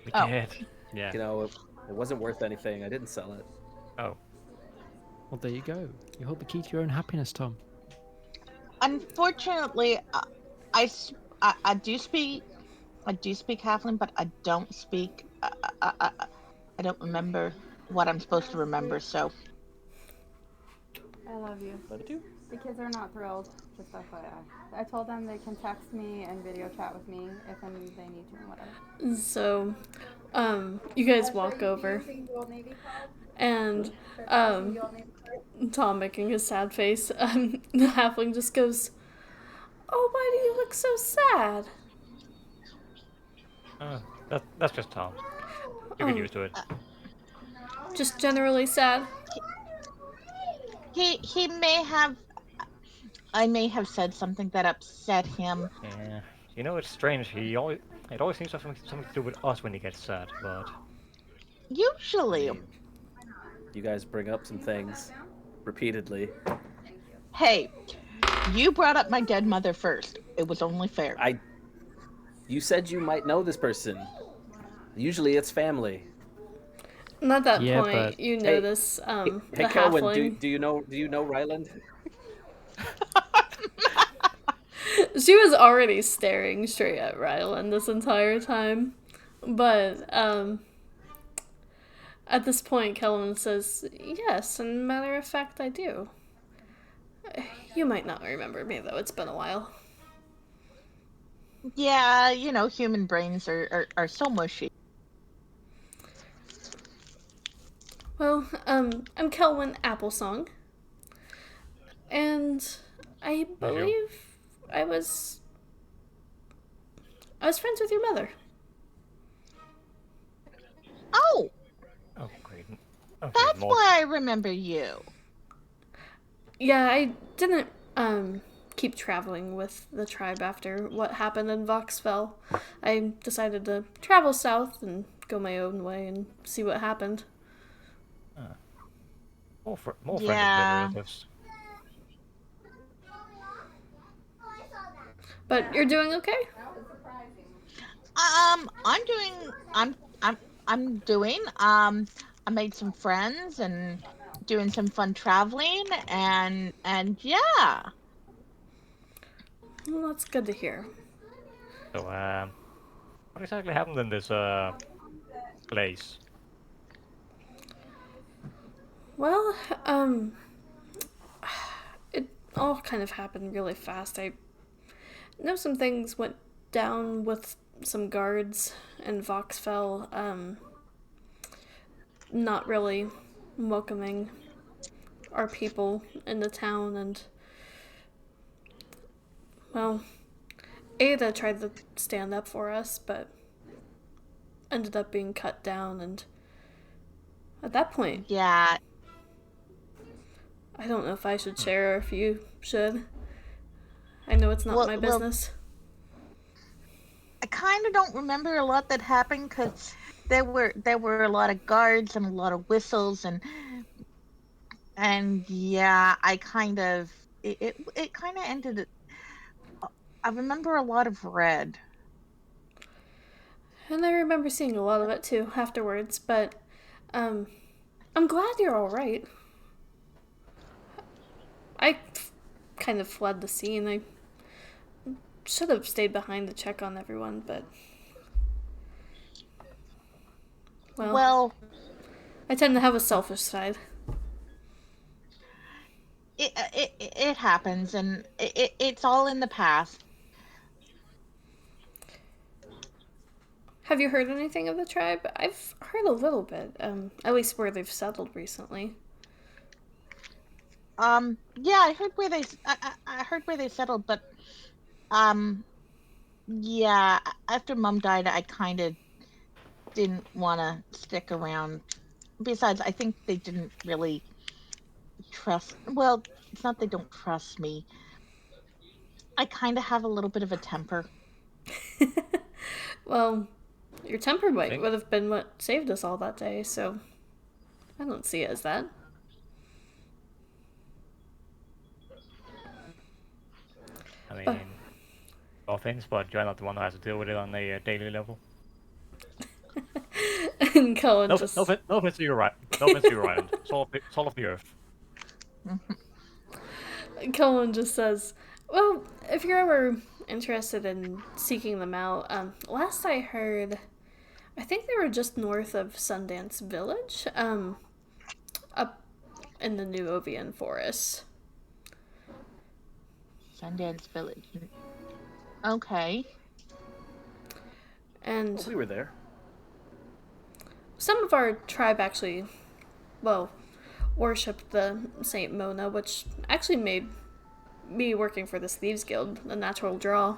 We Oh. did. Yeah. You know, it wasn't worth anything. I didn't sell it. Oh. Well, there you go. You hold the key to your own happiness, Tom. Unfortunately, I do speak Halfling, but I don't speak. I don't remember what I'm supposed to remember. So I love you. Love it too. The kids are not thrilled, just FYI. I told them they can text me and video chat with me if they need to and whatever. so, you guys walk over, and Tom making his sad face. The halfling just goes, "Oh, why do you look so sad?" That's just Tom. You get used to it. Just generally sad. he may have. I may have said something that upset him. Yeah. You know, it's strange. It always seems to have something to do with us when he gets sad, but Usually, I mean, you guys bring up some things repeatedly. hey, you brought up my dead mother first. It was only fair. You said you might know this person. Usually it's family. And at that Yeah, point, but- you Hey, notice Hey, the Kelvin, halfling. do you know Ryland? She was already staring straight at Rylan this entire time. But, at this point, Kelvin says, "Yes, and matter of fact, I do. You might not remember me, though. It's been a while." Yeah, human brains are so mushy. Well, I'm Kelvin Applesong. And I believe I was friends with your mother. Oh, oh great. Okay, that's more. why I remember you. Yeah, I didn't keep traveling with the tribe after what happened in Voxfell. I decided to travel south and go my own way and see what happened. More Yeah. friends with relatives. But you're doing okay? I'm doing. I'm doing. I made some friends and doing some fun traveling and yeah. Well, that's good to hear. So, what exactly happened in this place? Well, it all kind of happened really fast. I know some things went down with some guards in Voxfell, not really welcoming our people in the town, and, well, Ada tried to stand up for us, but ended up being cut down, and at that point, Yeah. I don't know if I should share or if you should. I know it's not Well- my well- business. I kind of don't remember a lot that happened because there were a lot of guards and a lot of whistles and yeah, I kind of it kind of ended. I remember a lot of red. And I remember seeing a lot of it too afterwards, but I'm glad you're all right. I kind of fled the scene. I should have stayed behind to check on everyone, but Well, I tend to have a selfish side. it happens and it's all in the past. Have you heard anything of the tribe? I've heard a little bit, at least where they've settled recently. Yeah, I heard where I heard where they settled, but um yeah, after Mom died, I kind of didn't want to stick around. Besides, I think they didn't really trust. Well, it's not they don't trust me. I kind of have a little bit of a temper. Well, your temper bite Think- would have been what saved us all that day, so I don't see it as that. I Oh. mean, all things, but you're not the one who has to deal with it on a daily level. And Cullen No, just... no offense to your right. No offense to your island. Soul of the earth. Cullen just says, well, if you're ever interested in seeking them out, last I heard, I think they were just north of Sundance Village, up in the New Ovian Forest. Sundance Village. Okay. And We were there. some of our tribe actually, well, worshipped the Saint Mona, which actually made me working for this Thieves Guild a natural draw.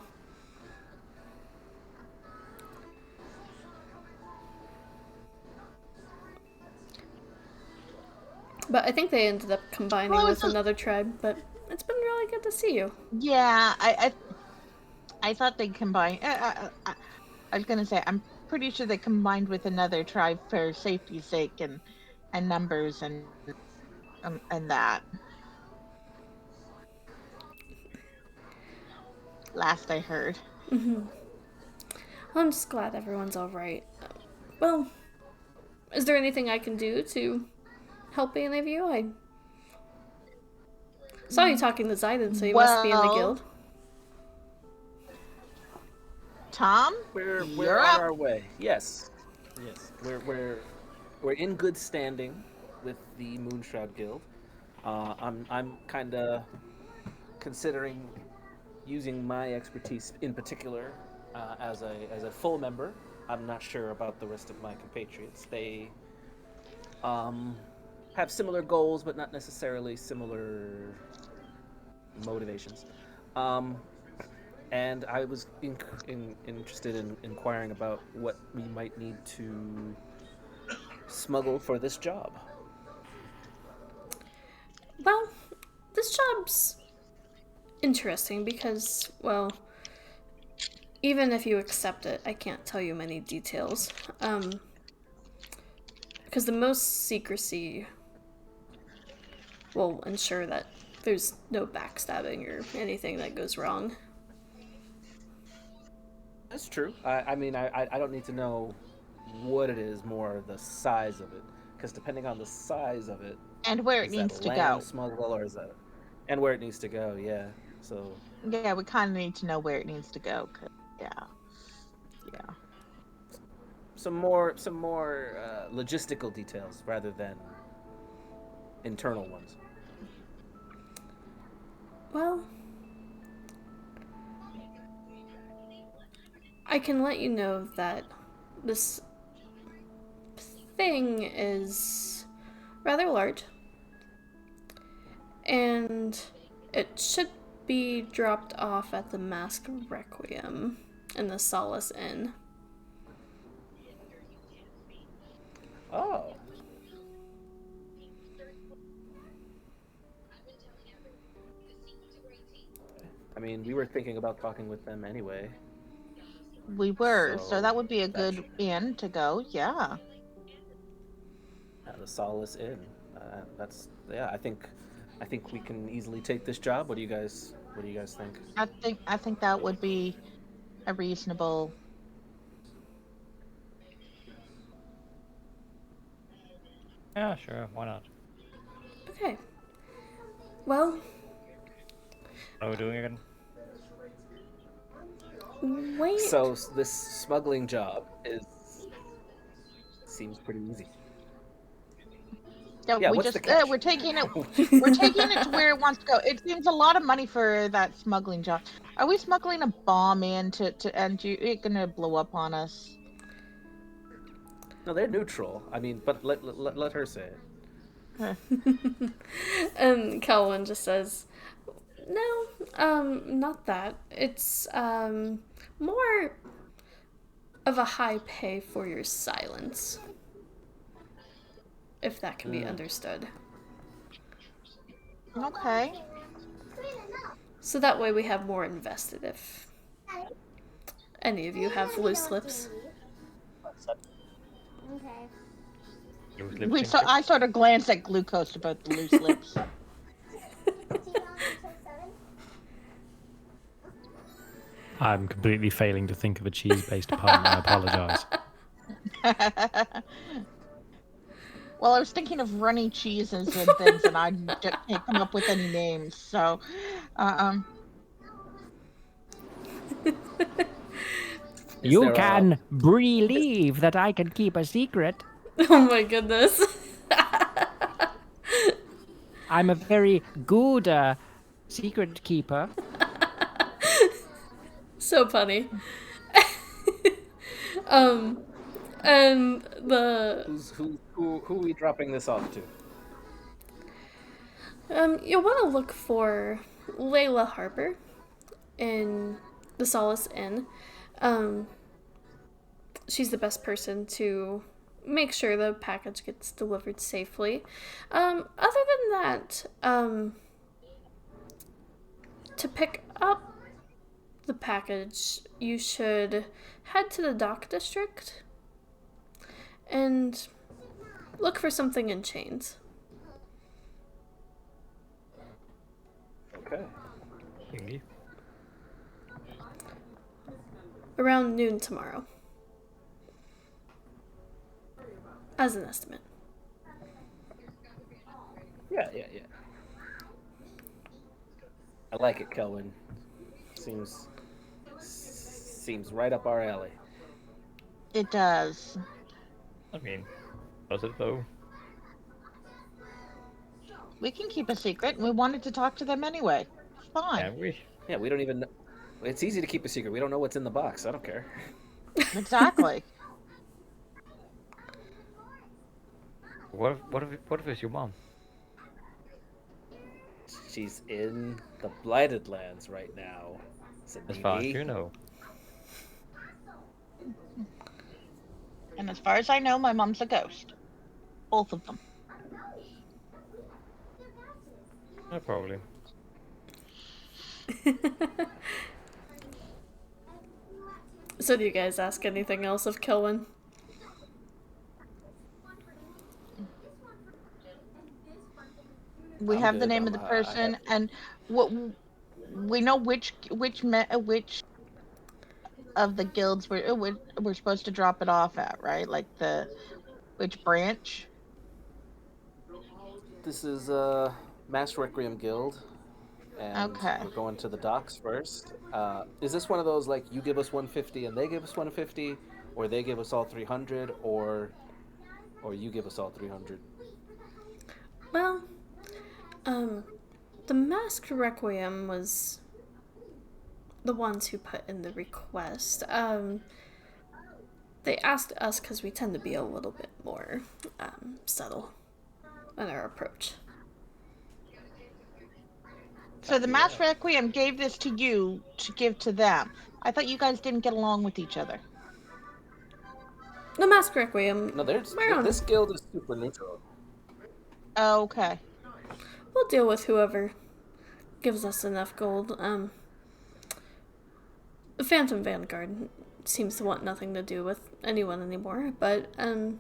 But I think they ended up combining Well, with another tribe, but it's been really good to see you. Yeah, I thought they combined. I was gonna say I'm pretty sure they combined with another tribe for safety's sake and numbers and that. Last I heard. I'm just glad everyone's alright. Well, is there anything I can do to help any of you? I saw you talking to Zayden, so you must be in the Well, guild. Tom, We're you're on up. our way. Yes. We're in good standing with the Moonshroud Guild. I'm kind of considering using my expertise in particular as a full member. I'm not sure about the rest of my compatriots. They have similar goals, but not necessarily similar motivations. And I was interested in inquiring about what we might need to smuggle for this job. Well, this job's interesting because, well, even if you accept it, I can't tell you many details. Because the most secrecy will ensure that there's no backstabbing or anything that goes wrong. That's true. I mean, I don't need to know what it is, more the size of it. Because depending on the size of it, And where it is that needs a to land go. smuggle or is that, and where it needs to go? Yeah. So Yeah, we kind of need to know where it needs to go. Yeah. some more logistical details rather than internal ones. Well, I can let you know that this thing is rather large, and it should be dropped off at the Mask Requiem in the Solace Inn. Oh. I mean, we were thinking about talking with them anyway. We were, so So that would be a that good inn to go. Yeah. the Solace Inn. That's yeah. I think we can easily take this job. What do you guys think? I think that would be a reasonable. Yeah, sure. Why not? Okay. Well, What are we doing again? wait. So this smuggling job seems pretty easy. Yeah, Yeah, we what's just the catch? we're taking it to where it wants to go. It seems a lot of money for that smuggling job. Are we smuggling a bomb in to and you're gonna blow up on us? No, they're neutral. I mean, but let her say it. And Calvin just says, no, not that. It's, more of a high pay for your silence. If that can be understood. Okay. So that way we have more invested any of you have loose lips. Okay. Loose lips and chips. I sort of glanced at Glucose about the loose lips. I'm completely failing to think of a cheese-based pun. I apologize. Well, I was thinking of runny cheeses and things, and I just can't come up with any names. So, Is there a- believe that I can keep a secret. Oh my goodness. I'm a very good secret keeper. So funny. And who are we dropping this off to? You'll want to look for Layla Harper in the Solace Inn. She's the best person to make sure the package gets delivered safely. Other than that, to pick up the package, you should head to the dock district and look for something in chains. Okay. Thingy. Around noon tomorrow. As an estimate. Yeah. I like it, Kelvin. Seems right up our alley. it does. I mean, does it though? We can keep a secret, and we wanted to talk to them anyway. Fine. Can we? Yeah, we don't even know. It's easy to keep a secret. We don't know what's in the box. I don't care. Exactly. What if it's your mom? She's in the Blighted Lands right now. As far as you know. And as far as I know, my mom's a ghost. Both of them. No, probably. So do you guys ask anything else of Kilwin? We I'm have the good. name of the person, and what we know which of the guilds we're supposed to drop it off at, right? Like which branch? This is Mass Requiem Guild, and Okay. we're going to the docks first. Is this one of those like you give us 150 and they give us 150, or they give us all 300, or you give us all 300? Well, the Masked Requiem was the ones who put in the request. They asked us because we tend to be a little bit more subtle in our approach. So the Mass Requiem gave this to you to give to them. I thought you guys didn't get along with each other. The Masked Requiem. No, this guild is super neutral. Oh, okay. We'll deal with whoever gives us enough gold. The Phantom Vanguard seems to want nothing to do with anyone anymore, but the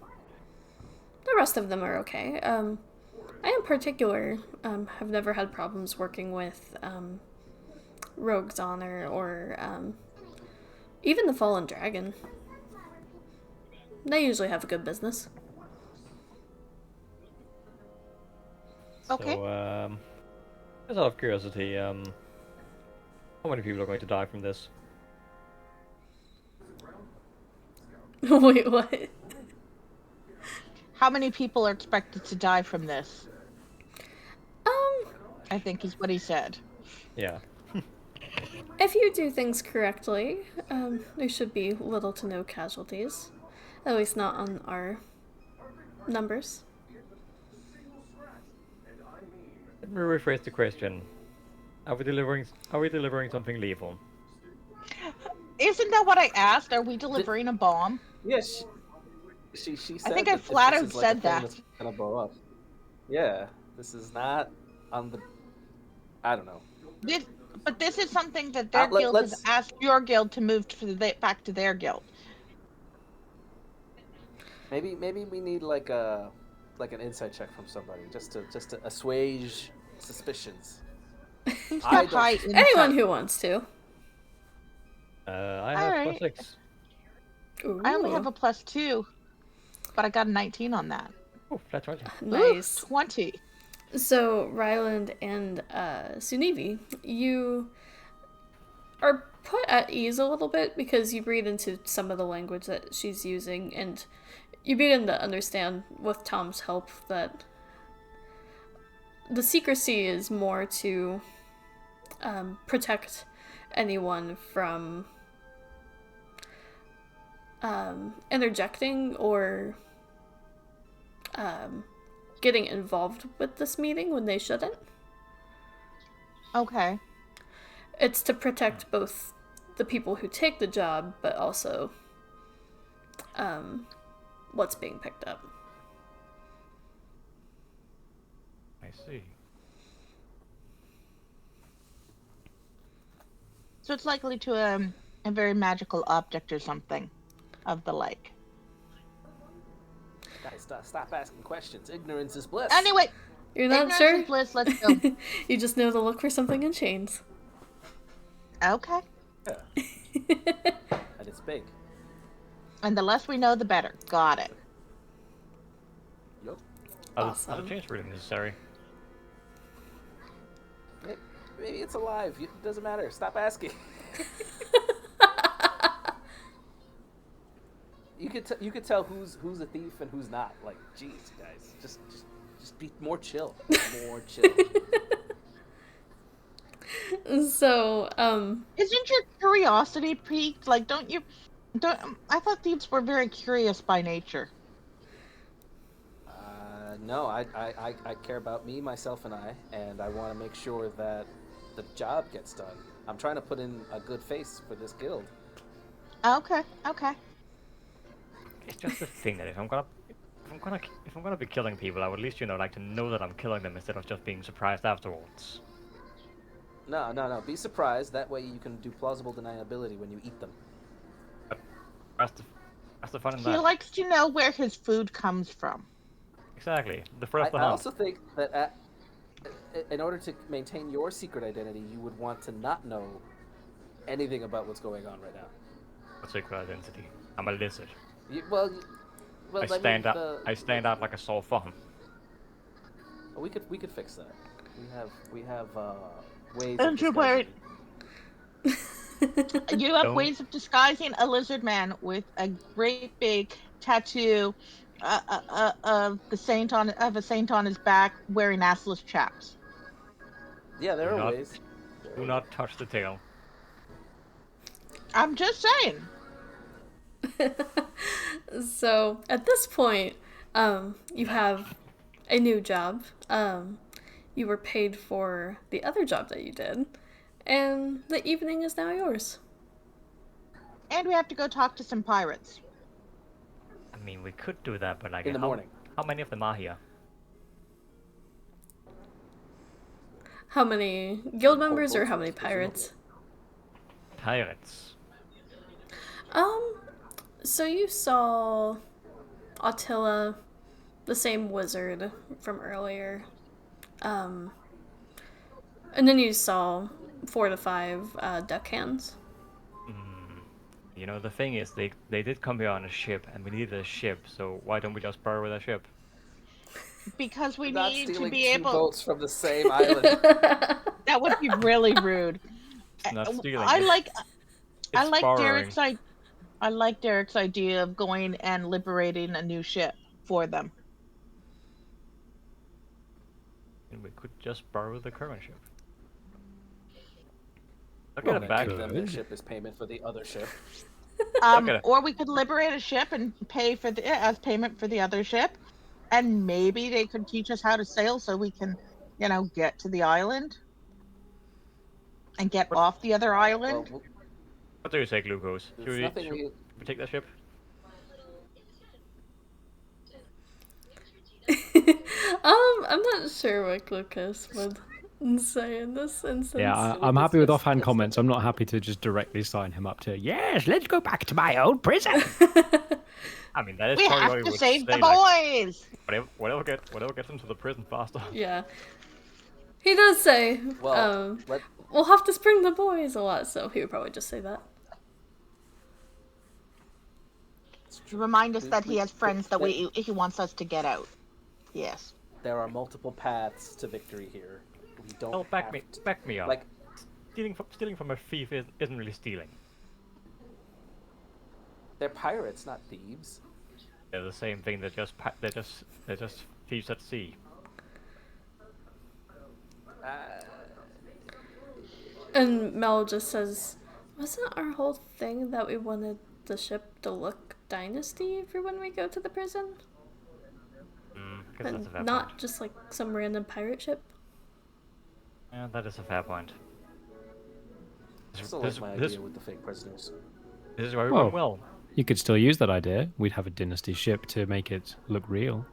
rest of them are okay. I in particular have never had problems working with Rogue's Honor or even the Fallen Dragon. They usually have a good business. Okay. So, just out of curiosity, how many people are going to die from this? Wait, what? How many people are expected to die from this? I think is what he said. Yeah. If you do things correctly, there should be little to no casualties. At least not on our numbers. Let me rephrase the question. Are we delivering something lethal? Isn't that what I asked? Are we delivering a bomb? Yes. She said. I think I that flat this out is like a said thing that. that's gonna blow up. Yeah, this is not on the. I don't know. But this is something that their guild has let's asked your guild to move back to their guild. maybe we need like an insight check from somebody just to assuage suspicions. Who's I got don't- high insight? Anyone who wants to. I have Alright. +6. Ooh. I only have a +2, but I got a 19 on that. Oh, that's right. Nice. Ooh, 20. So, Ryland and Sunivi, you are put at ease a little bit because you read into some of the language that she's using, and you begin to understand, with Tom's help, that the secrecy is more to protect anyone from interjecting or getting involved with this meeting when they shouldn't. Okay. It's to protect both the people who take the job, but also what's being picked up. I see. So it's likely to a very magical object or something of the like. Guys, stop asking questions. Ignorance is bliss. Anyway, You're not ignorance sure? is bliss. Let's go. You just know to look for something in chains. Okay. Yeah. And it's big. And the less we know, the better. Got it. Yup. Are Awesome. the chains really necessary? Maybe it's alive. It doesn't matter. Stop asking. You could tell who's a thief and who's not. Like, jeez, guys, just be more chill. More chill. So, Isn't your curiosity piqued? Like, don't I thought thieves were very curious by nature. No, I care about me, myself, and I want to make sure that the job gets done. I'm trying to put in a good face for this guild. Okay. It's just the thing that if I'm gonna be killing people, I would at least like to know that I'm killing them instead of just being surprised afterwards. No. Be surprised. That way you can do plausible deniability when you eat them. That's the fun in He that. likes to know where his food comes from. Exactly. The first I hunt. also think that in order to maintain your secret identity, you would want to not know anything about what's going on right now. What's secret identity? I'm a lizard. Well, I stand out like a sore thumb. We could fix that. We have ways. Andrew, of wait. disguising. You have Don't- ways of disguising a lizard man with a great big tattoo of a saint on his back, wearing assless chaps. Yeah, there Do are not- ways. Do not touch the tail. I'm just saying. so at this point, you have a new job. You were paid for the other job that you did, and the evening is now yours. And we have to go talk to some pirates. I mean, we could do that, but like In the morning. How many of them are here? How many guild members or how many pirates? Pirates. So you saw Attila, the same wizard from earlier. And then you saw 4 to 5 deckhands. The thing is, they did come here on a ship, and we needed a ship. So why don't we just borrow the ship? Because we Not need to stealing be two able. boats from the same island. That would be really rude. It's not stealing. I it's like borrowing. I like Derek's idea of going and liberating a new ship for them. And we could just borrow the current ship. I'll get it back. Give them the ship as payment for the other ship. Okay. Or we could liberate a ship and pay for as payment for the other ship, and maybe they could teach us how to sail so we can, get to the island and get off the other island. Well, What do you say, Glucose? Should there's we, nothing should we. we take that ship? I'm not sure what Lucas would So in this instance, Yeah, So I'm it's- happy with it's- offhand it's comments. I'm not happy to just directly sign him up to, yes, let's go back to my old prison. I mean, that is We probably what have we to would save the say. Like, boys. whatever gets him to the prison faster. yeah, he does say, Well, let "We'll have to spring the boys" a lot, so he would probably just say that. To remind us that he we- has friends that there- he wants us to get out. Yes. there are multiple paths to victory here. We don't Well, have to, back me up. like Stealing from a thief isn't really stealing. they're pirates, not thieves. They're the same thing. They're just thieves at sea. And Mel just says, "Wasn't our whole thing that we wanted the ship to look dynasty for when we go to the prison, Guess that's a fair and not point. just like some random pirate ship?" Yeah, that is a fair point. I still like my idea with the fake prisoners. This is where we Well, went well. You could still use that idea. We'd have a dynasty ship to make it look real.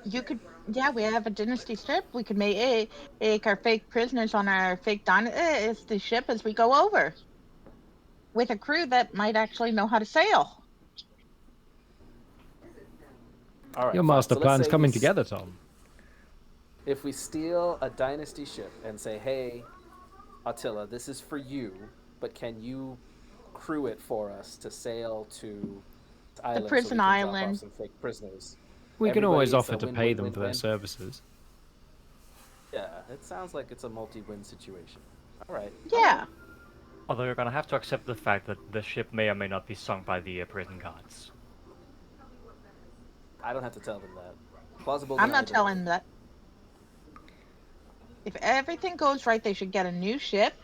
You could, yeah, we have a dynasty ship. We could make our fake prisoners on our fake dynasty ship as we go over. With a crew that might actually know how to sail. All right, Your fine. master So let's plan's say coming we together, Tom. If we steal a dynasty ship and say, "Hey, Attila, this is for you, but can you crew it for us to sail to this island so prison we can drop island. off some fake prisoners?" We can always Everybody's offer a to win, pay win, them win, for their win. services. Yeah, it sounds like it's a multi-win situation. All right. Yeah. Although you're gonna have to accept the fact that the ship may or may not be sunk by the prison guards. I don't have to tell them that. Plausible. I'm not deniability. telling that. If everything goes right, they should get a new ship,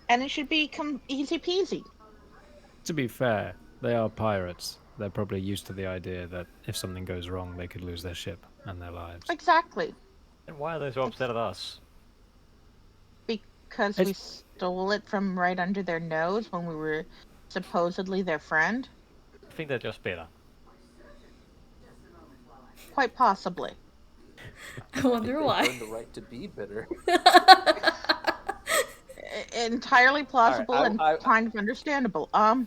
and it should become easy peasy. To be fair, they are pirates. They're probably used to the idea that if something goes wrong, they could lose their ship and their lives. Exactly. And why are they so upset at us? Because we stole it from right under their nose when we were supposedly their friend. I think they're just bitter. Quite possibly. I wonder They've why. earned the right to be bitter. Entirely plausible I- and I- kind of understandable. I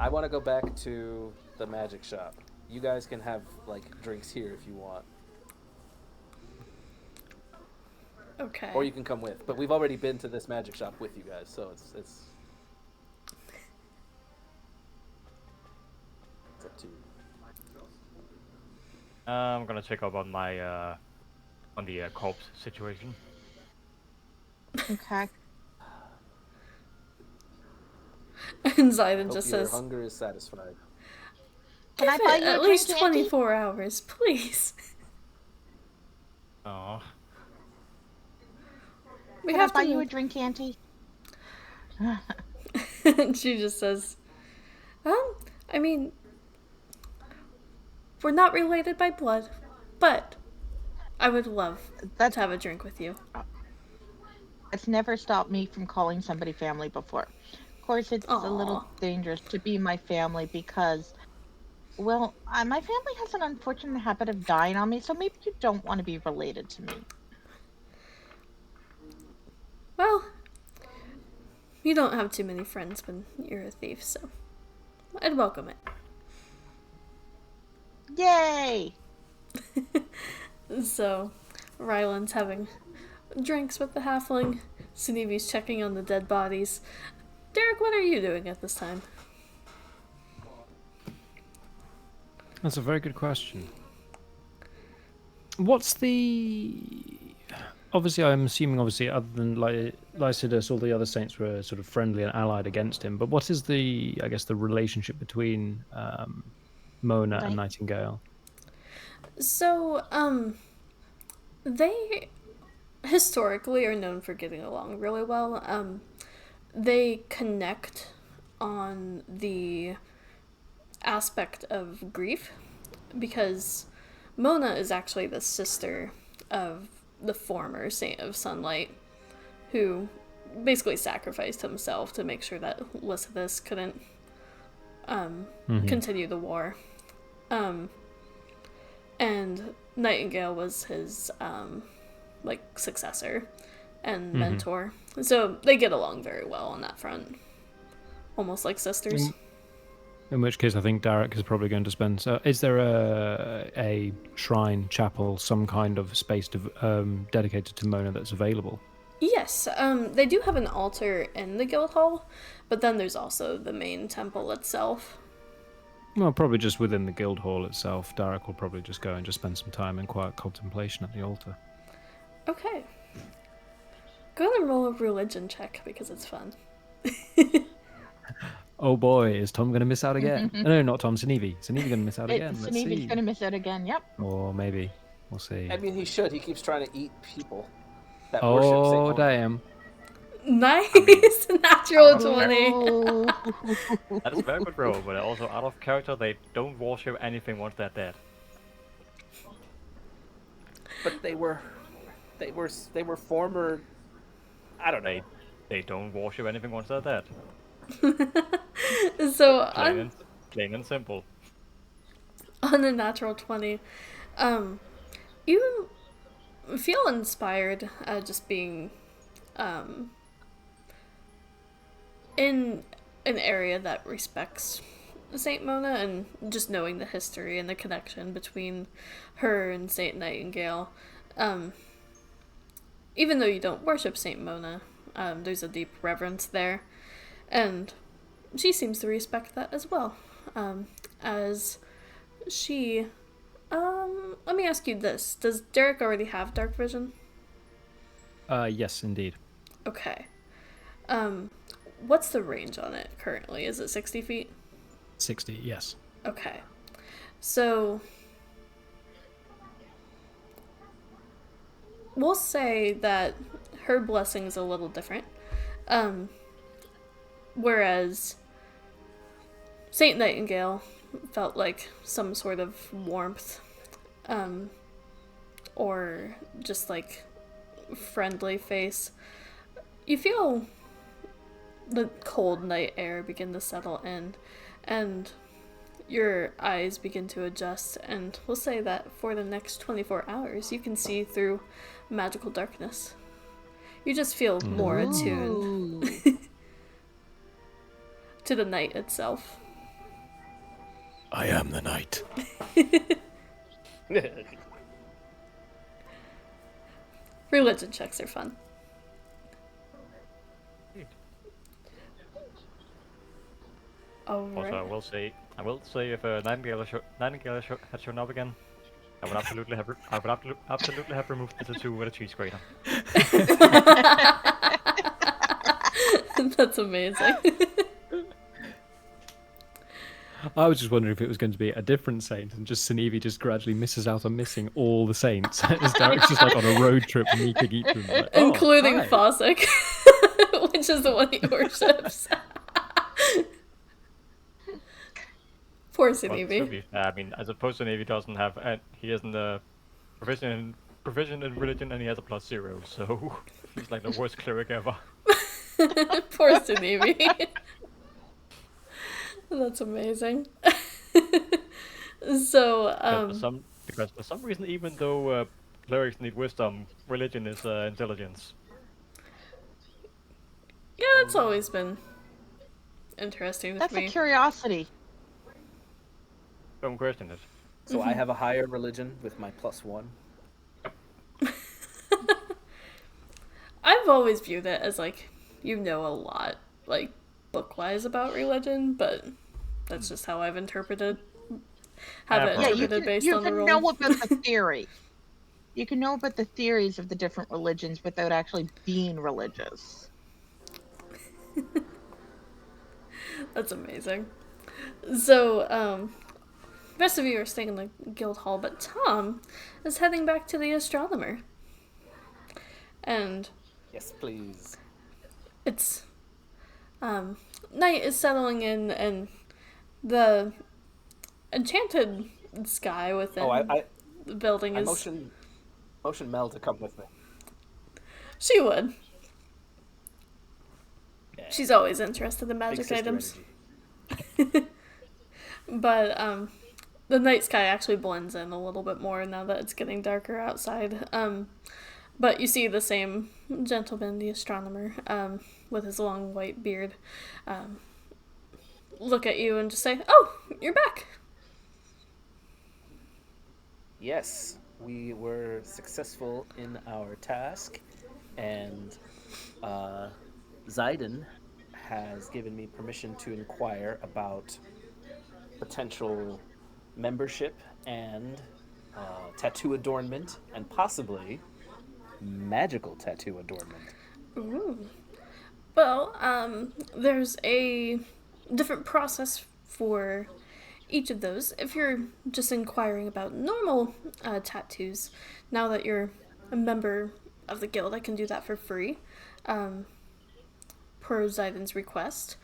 want to go back to the magic shop. You guys can have like drinks here if you want, Okay. or you can come with. But we've already been to this magic shop with you guys, so it's up to you. I'm gonna check up on my on the corpse situation. Okay. And Zayden Hope just your says, hunger is satisfied. Can I "Give buy it you a at drink, least Auntie? 24 hours, please." Oh, We Can have I buy to you a move. drink, Auntie? And she just says, I mean, we're not related by blood, but I would love That's to have a drink with you." It's never stopped me from calling somebody family before. Of course, it's a little Aw. dangerous to be my family because, well, my family has an unfortunate habit of dying on me, so maybe you don't want to be related to me. Well, you don't have too many friends when you're a thief, so I'd welcome it. Yay! So, Ryland's having drinks with the halfling. Sunevi's checking on the dead bodies. Derek, what are you doing at this time? That's a very good question. What's the... Obviously, I'm assuming, other than Lycidas, all the other saints were sort of friendly and allied against him. But what is the relationship between Mona and Nightingale? So, they historically are known for getting along really well. They connect on the aspect of grief because Mona is actually the sister of the former Saint of Sunlight, who basically sacrificed himself to make sure that Lycidas couldn't continue the war. And Nightingale was his like successor and mentor. So they get along very well on that front. Almost like sisters. In which case, I think Derek is probably going to spend. Is there a shrine, chapel, some kind of space dedicated to Mona that's available? Yes, they do have an altar in the guild hall, but then there's also the main temple itself. Well, probably just within the guild hall itself. Derek will probably just go and just spend some time in quiet contemplation at the altar. Okay. Go ahead and roll a religion check because it's fun. Oh boy, is Tom going to miss out again? No, not Tom, Sinevi. Sinevi going to miss out again. Let's Sinevi's see. going to miss it again, yep. Or maybe. We'll see. I mean, he should. He keeps trying to eat people that worship Saint Oh, Mona. damn. Nice! Natural 20. That is a very good roll, but also out of character, they don't worship anything once they're dead. But they were former. I don't know. They don't worship anything once they're dead. So Plain and simple. on a natural 20, you feel inspired just being in an area that respects Saint Mona and just knowing the history and the connection between her and Saint Nightingale. Even though you don't worship Saint Mona, there's a deep reverence there. And she seems to respect that as well. As she... let me ask you this. Does Derek already have dark vision? Yes, indeed. Okay. What's the range on it currently? Is it 60 feet? 60, yes. Okay. So... we'll say that her blessing is a little different. Whereas Saint Nightingale felt like some sort of warmth, or just like friendly face. You feel the cold night air begin to settle in, and your eyes begin to adjust, and we'll say that for the next 24 hours you can see through magical darkness. You just feel more attuned to the night itself. I am the night. Religion checks are fun. Also, Alright. I will say, if Nightingale had shown up again, I would absolutely have removed the tattoo with a cheese grater. That's amazing. I was just wondering if it was going to be a different saint and just Sinevi just gradually misses out on missing all the saints. As Derek's just like on a road trip meeting each of them. Like, Including hi. Fossick, which is the one he worships. Poor Sinevi. I mean, I suppose the Navy doesn't have, he hasn't a provision in religion, and he has a +0, so he's like the worst cleric ever. Poor Sinevi. That's amazing. So, Because for some reason, even though clerics need wisdom, religion is intelligence. yeah, that's always been interesting to That's me. a curiosity. Don't question it. So I have a higher religion with my +1. I've always viewed it as like, you know a lot, like, book-wise about religion, but that's just how I've interpreted. Based on the role. You can know about the theory. You can know about the theories of the different religions without actually being religious. That's amazing. So, rest of you are staying in the guild hall, but Tom is heading back to the astronomer. And Yes, please. it's night is settling in, and the enchanted sky within the building I is... motion Mel to come with me. She would. Yeah. She's always interested in Big magic sister items. energy. But the night sky actually blends in a little bit more now that it's getting darker outside. But you see the same gentleman, the astronomer, with his long white beard, look at you and just say, "Oh, you're back." Yes, we were successful in our task, and Zayden has given me permission to inquire about potential membership and tattoo adornment, and possibly magical tattoo adornment. Ooh. Well, there's a different process for each of those. If you're just inquiring about normal tattoos, now that you're a member of the guild, I can do that for free, per Zayden's request.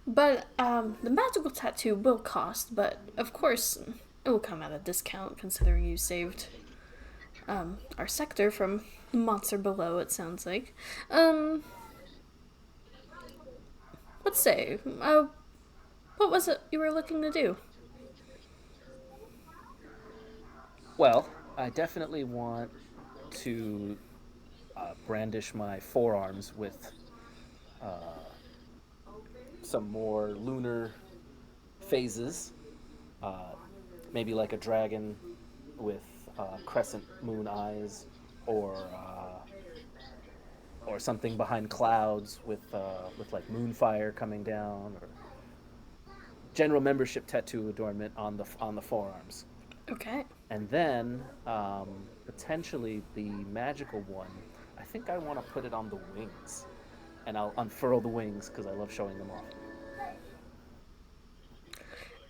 But the magical tattoo will cost, but of course, it will come at a discount considering you saved our sector from the monster below, it sounds like. Let's say, what was it you were looking to do? Well, I definitely want to brandish my forearms with some more lunar phases, uh, maybe like a dragon with crescent moon eyes, or something behind clouds with like moonfire coming down, or general membership tattoo adornment on the forearms. Okay. And then potentially the magical one. I think I want to put it on the wings, and I'll unfurl the wings because I love showing them off.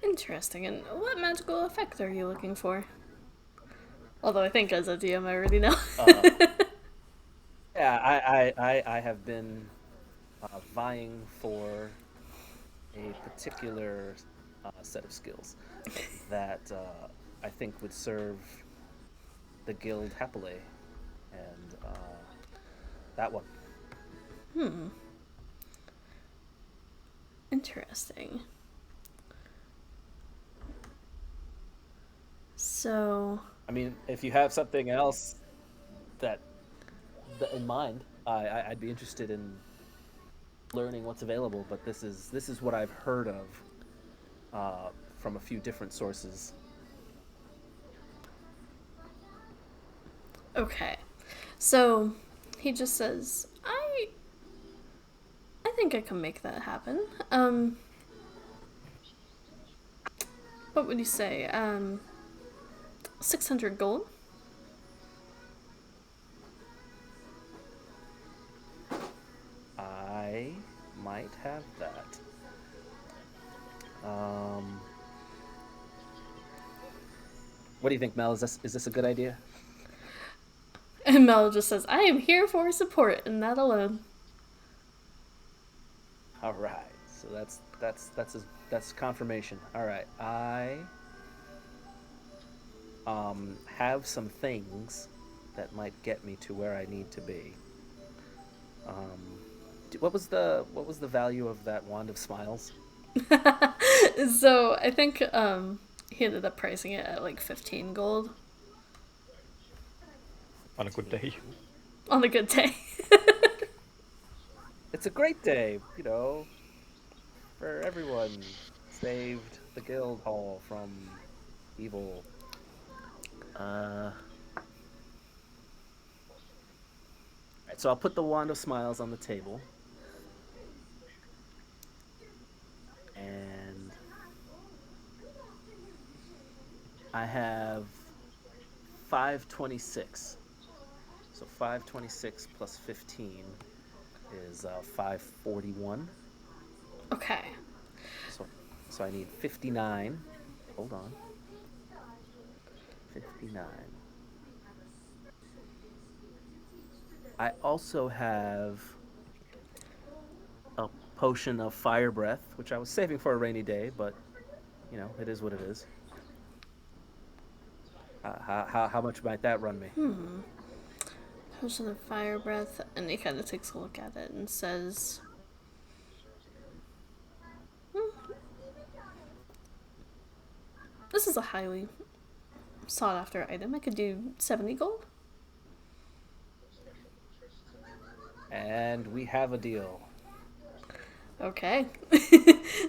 Interesting. And what magical effect are you looking for? Although I think as a DM I already know. Yeah, I have been vying for a particular set of skills that I think would serve the guild happily, and that one. Interesting. So, I mean, if you have something else that in mind, I'd be interested in learning what's available. But this is what I've heard of from a few different sources. okay. So, he just says, I think I can make that happen. What would you say? 600 gold? I might have that. What do you think, Mel? Is this a good idea? And Mel just says, I am here for support, and that alone. All right. So that's confirmation. All right. I have some things that might get me to where I need to be. What was the value of that wand of smiles? So, I think he ended up pricing it at like 15 gold. On a good day. On a good day. It's a great day, for everyone. Saved the guild hall from evil. Right, so I'll put the wand of smiles on the table, and I have 526. So 526 plus 15 is 541. Okay. So I need 59. Hold on. 59. I also have a potion of fire breath, which I was saving for a rainy day, but it is what it is. How much might that run me? Potion of fire breath, and he kind of takes a look at it and says, this is a highly sought after item. I could do 70 gold. And we have a deal. Okay.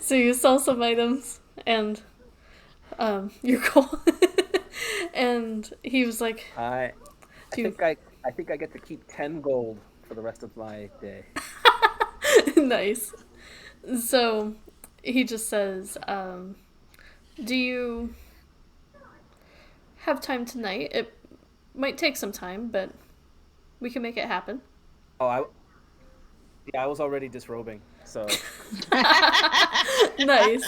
So you sell some items and you're cool. And he was like, I do you... I think I get to keep 10 gold for the rest of my day. Nice. So he just says, do you have time tonight? It might take some time, but we can make it happen. Oh, I was already disrobing, so Nice.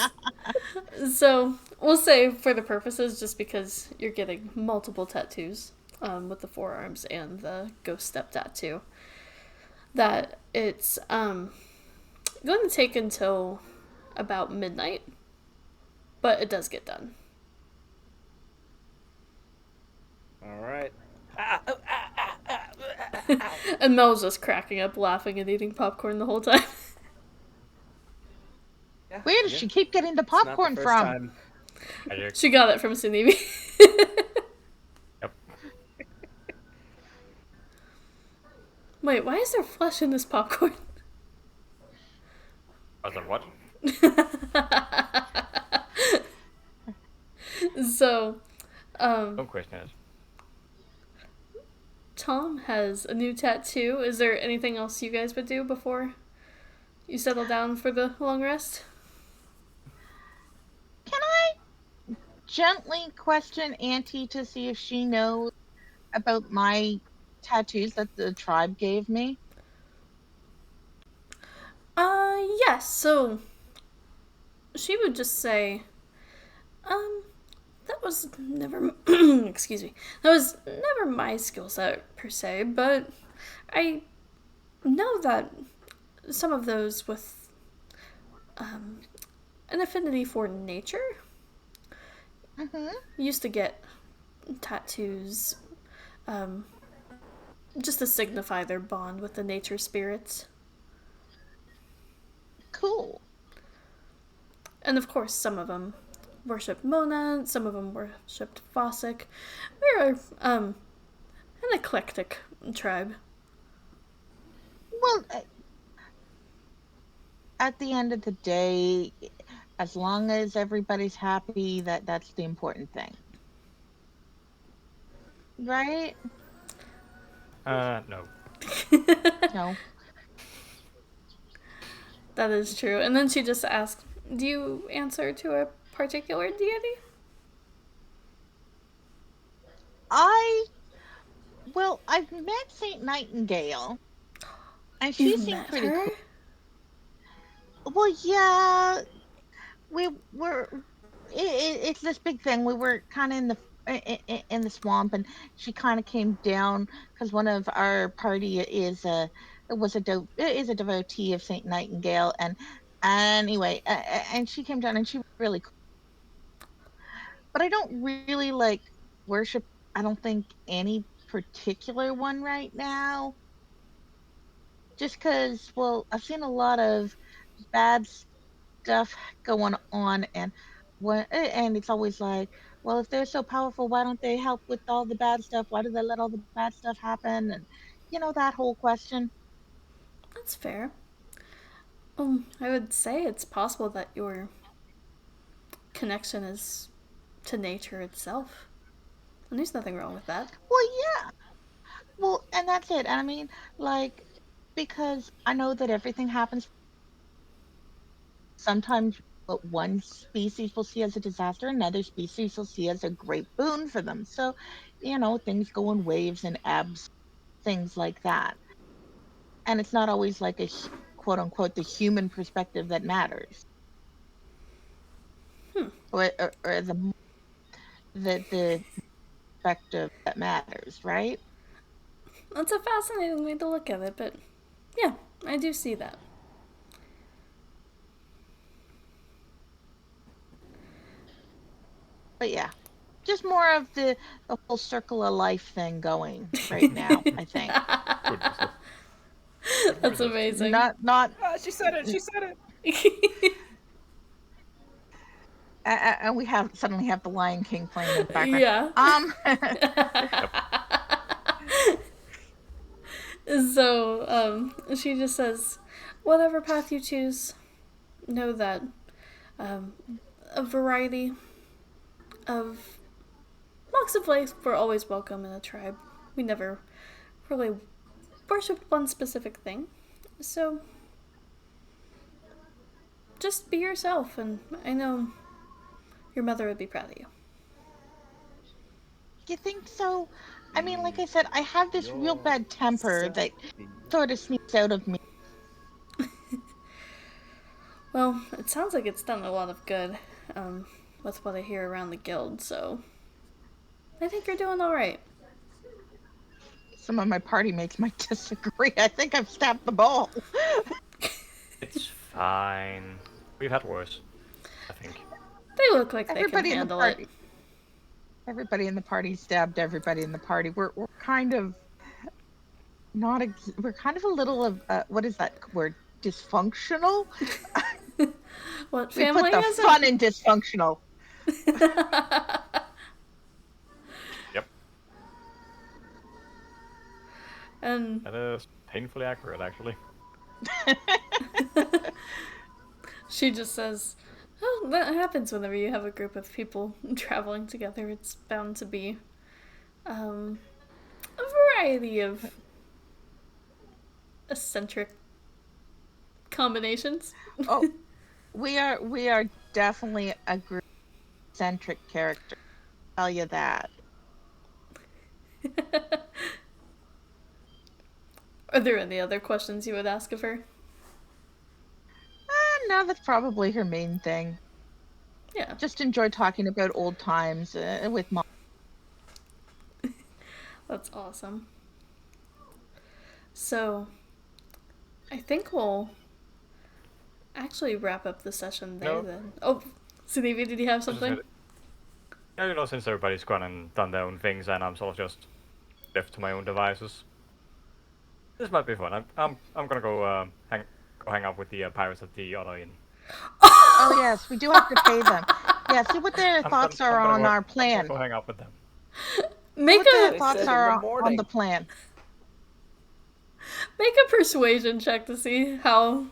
So we'll say for the purposes, just because you're getting multiple tattoos with the forearms and the ghost step tattoo, that it's going to take until about midnight, but it does get done. all right. And Mel's just cracking up, laughing and eating popcorn the whole time. Yeah, Where does she keep getting the it's not the popcorn first from? time. Magic. She got it from Sunimi. Yep. Wait, why is there flesh in this popcorn? Was it what? So, Don't question it. Tom has a new tattoo. Is there anything else you guys would do before you settle down for the long rest? Can I gently question Auntie to see if she knows about my tattoos that the tribe gave me? Yes. So, she would just say, that was never, excuse me, that was never my skill set per se, but I know that some of those with an affinity for nature used to get tattoos just to signify their bond with the nature spirits. Cool. And of course, some of them worshipped Mona, some of them worshipped Fossick. We're an eclectic tribe. Well, at the end of the day, as long as everybody's happy, that's the important thing. Right? No. No. That is true. And then she just asked, do you answer to a particular deity? I've met Saint Nightingale, and she You've seemed met pretty her? cool. Well, yeah, we were. It's this big thing. We were kind of in the swamp, and she kind of came down because one of our party is a devotee of Saint Nightingale, and anyway, and she came down, and she was really cool. But I don't really like worship. I don't think any particular one right now. Just because, well, I've seen a lot of bad stuff going on, and and it's always like, well, if they're so powerful, why don't they help with all the bad stuff? Why do they let all the bad stuff happen? And that whole question. That's fair. I would say it's possible that your connection is to nature itself. And there's nothing wrong with that. Well, yeah. Well, and that's it. I mean, like, because I know that everything happens. Sometimes what one species will see as a disaster, another species will see as a great boon for them. So, things go in waves and ebbs, things like that. And it's not always like quote unquote the human perspective that matters, or the perspective that matters, right? That's a fascinating way to look at it, but yeah, I do see that. But yeah, just more of the whole circle of life thing going right now, I think. That's amazing. Not She said it. She said it. and we suddenly have the Lion King playing in the background. Yeah. So, she just says, whatever path you choose, know that a variety of walks of life were always welcome in a tribe. We never really worshipped one specific thing. So, just be yourself, and I know your mother would be proud of you. You think so? I mean, like I said, I have this real bad temper that sort of sneaks out of me. Well, it sounds like it's done a lot of good with what I hear around the guild, so I think you're doing all right. Some of my party mates might disagree. I think I've stabbed the ball. It's fine. We've had worse, I think. They look like they can handle it. Everybody in the party stabbed everybody in the party. We're kind of not. We're kind of a little of what is that word? Dysfunctional. What We family put the is fun it? in dysfunctional. Yep. And That is painfully accurate, actually. she just says, oh, that happens whenever you have a group of people traveling together. It's bound to be a variety of eccentric combinations. Oh, we are definitely a group of eccentric character. I'll tell you that. Are there any other questions you would ask of her? No, that's probably her main thing. Yeah. Just enjoy talking about old times with mom. That's awesome. So, I think we'll actually wrap up the session there No. then. Oh, Sudevi, did you have something? Yeah, you know, since everybody's gone and done their own things, and I'm sort of just left to my own devices. This might be fun. I'm gonna go hang out with the pirates at the Alainn. Oh yes, we do have to pay them. Yeah, see what their thoughts are on our plan. I'm gonna go hang out with them. Make What their a thoughts are on the plan. make a persuasion check to see how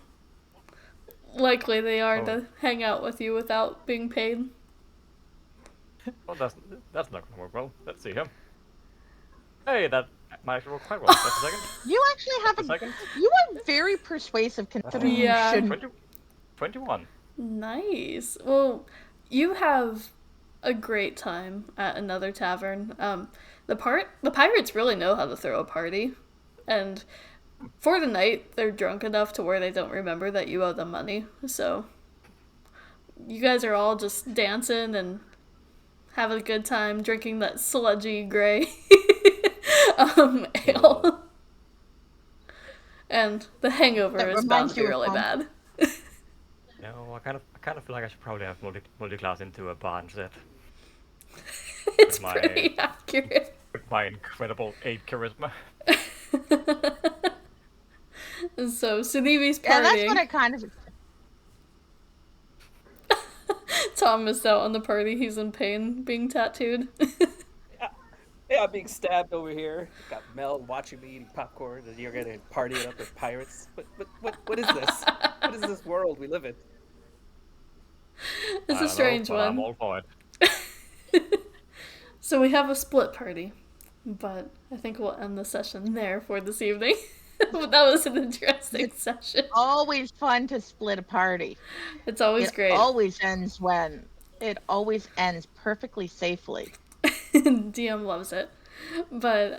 likely they are to hang out with you without being paid. Well, that's not gonna work well. Let's see here. Hey, that might actually work quite well. Just a second. You actually have A second. You are very persuasive considering Yeah. you shouldn't. 21. Nice. Well, you have a great time at another tavern. The pirates really know how to throw a party, and for the night they're drunk enough to where they don't remember that you owe them money. So you guys are all just dancing and having a good time, drinking that sludgy gray ale, and the hangover That is bound reminds to be you of really home. bad. No, I kind of feel like I should probably have multi-class into a bar instead. It's my- pretty accurate. With my incredible 8 charisma. And so Sudevi's Yeah, that's partying. what I kind of. Tom missed out on the party. He's in pain, being tattooed. Yeah, I'm being stabbed over here. Got Mel watching me eating popcorn, and you're gonna party it up with pirates. What is this? What is this world we live in? It's a strange one. I'm all for it. So we have a split party, but I think we'll end the session there for this evening. That was an interesting session. Always fun to split a party. It's always great. Always ends when it always ends perfectly safely. DM loves it. But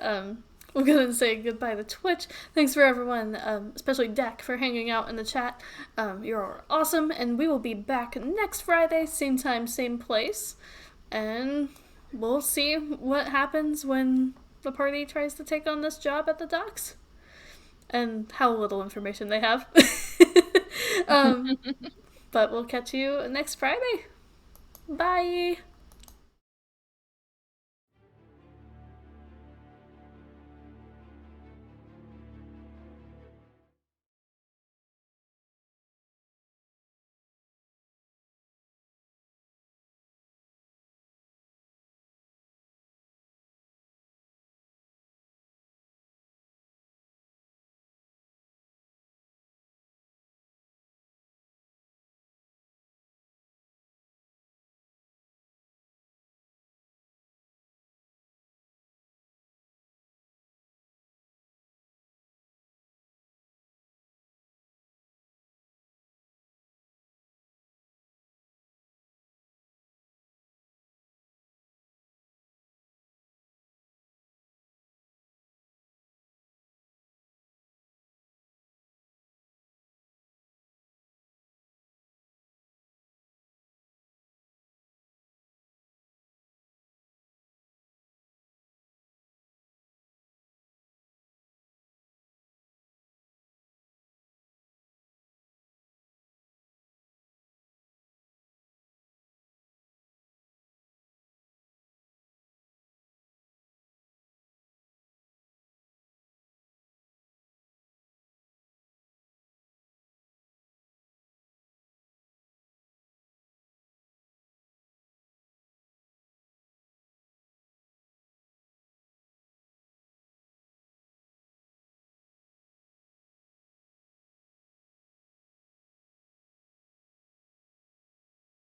we're going to say goodbye to Twitch. Thanks for everyone, especially Dak, for hanging out in the chat. You're awesome, and we will be back next Friday, same time, same place. And we'll see what happens when the party tries to take on this job at the docks. And how little information they have. But we'll catch you next Friday. Bye!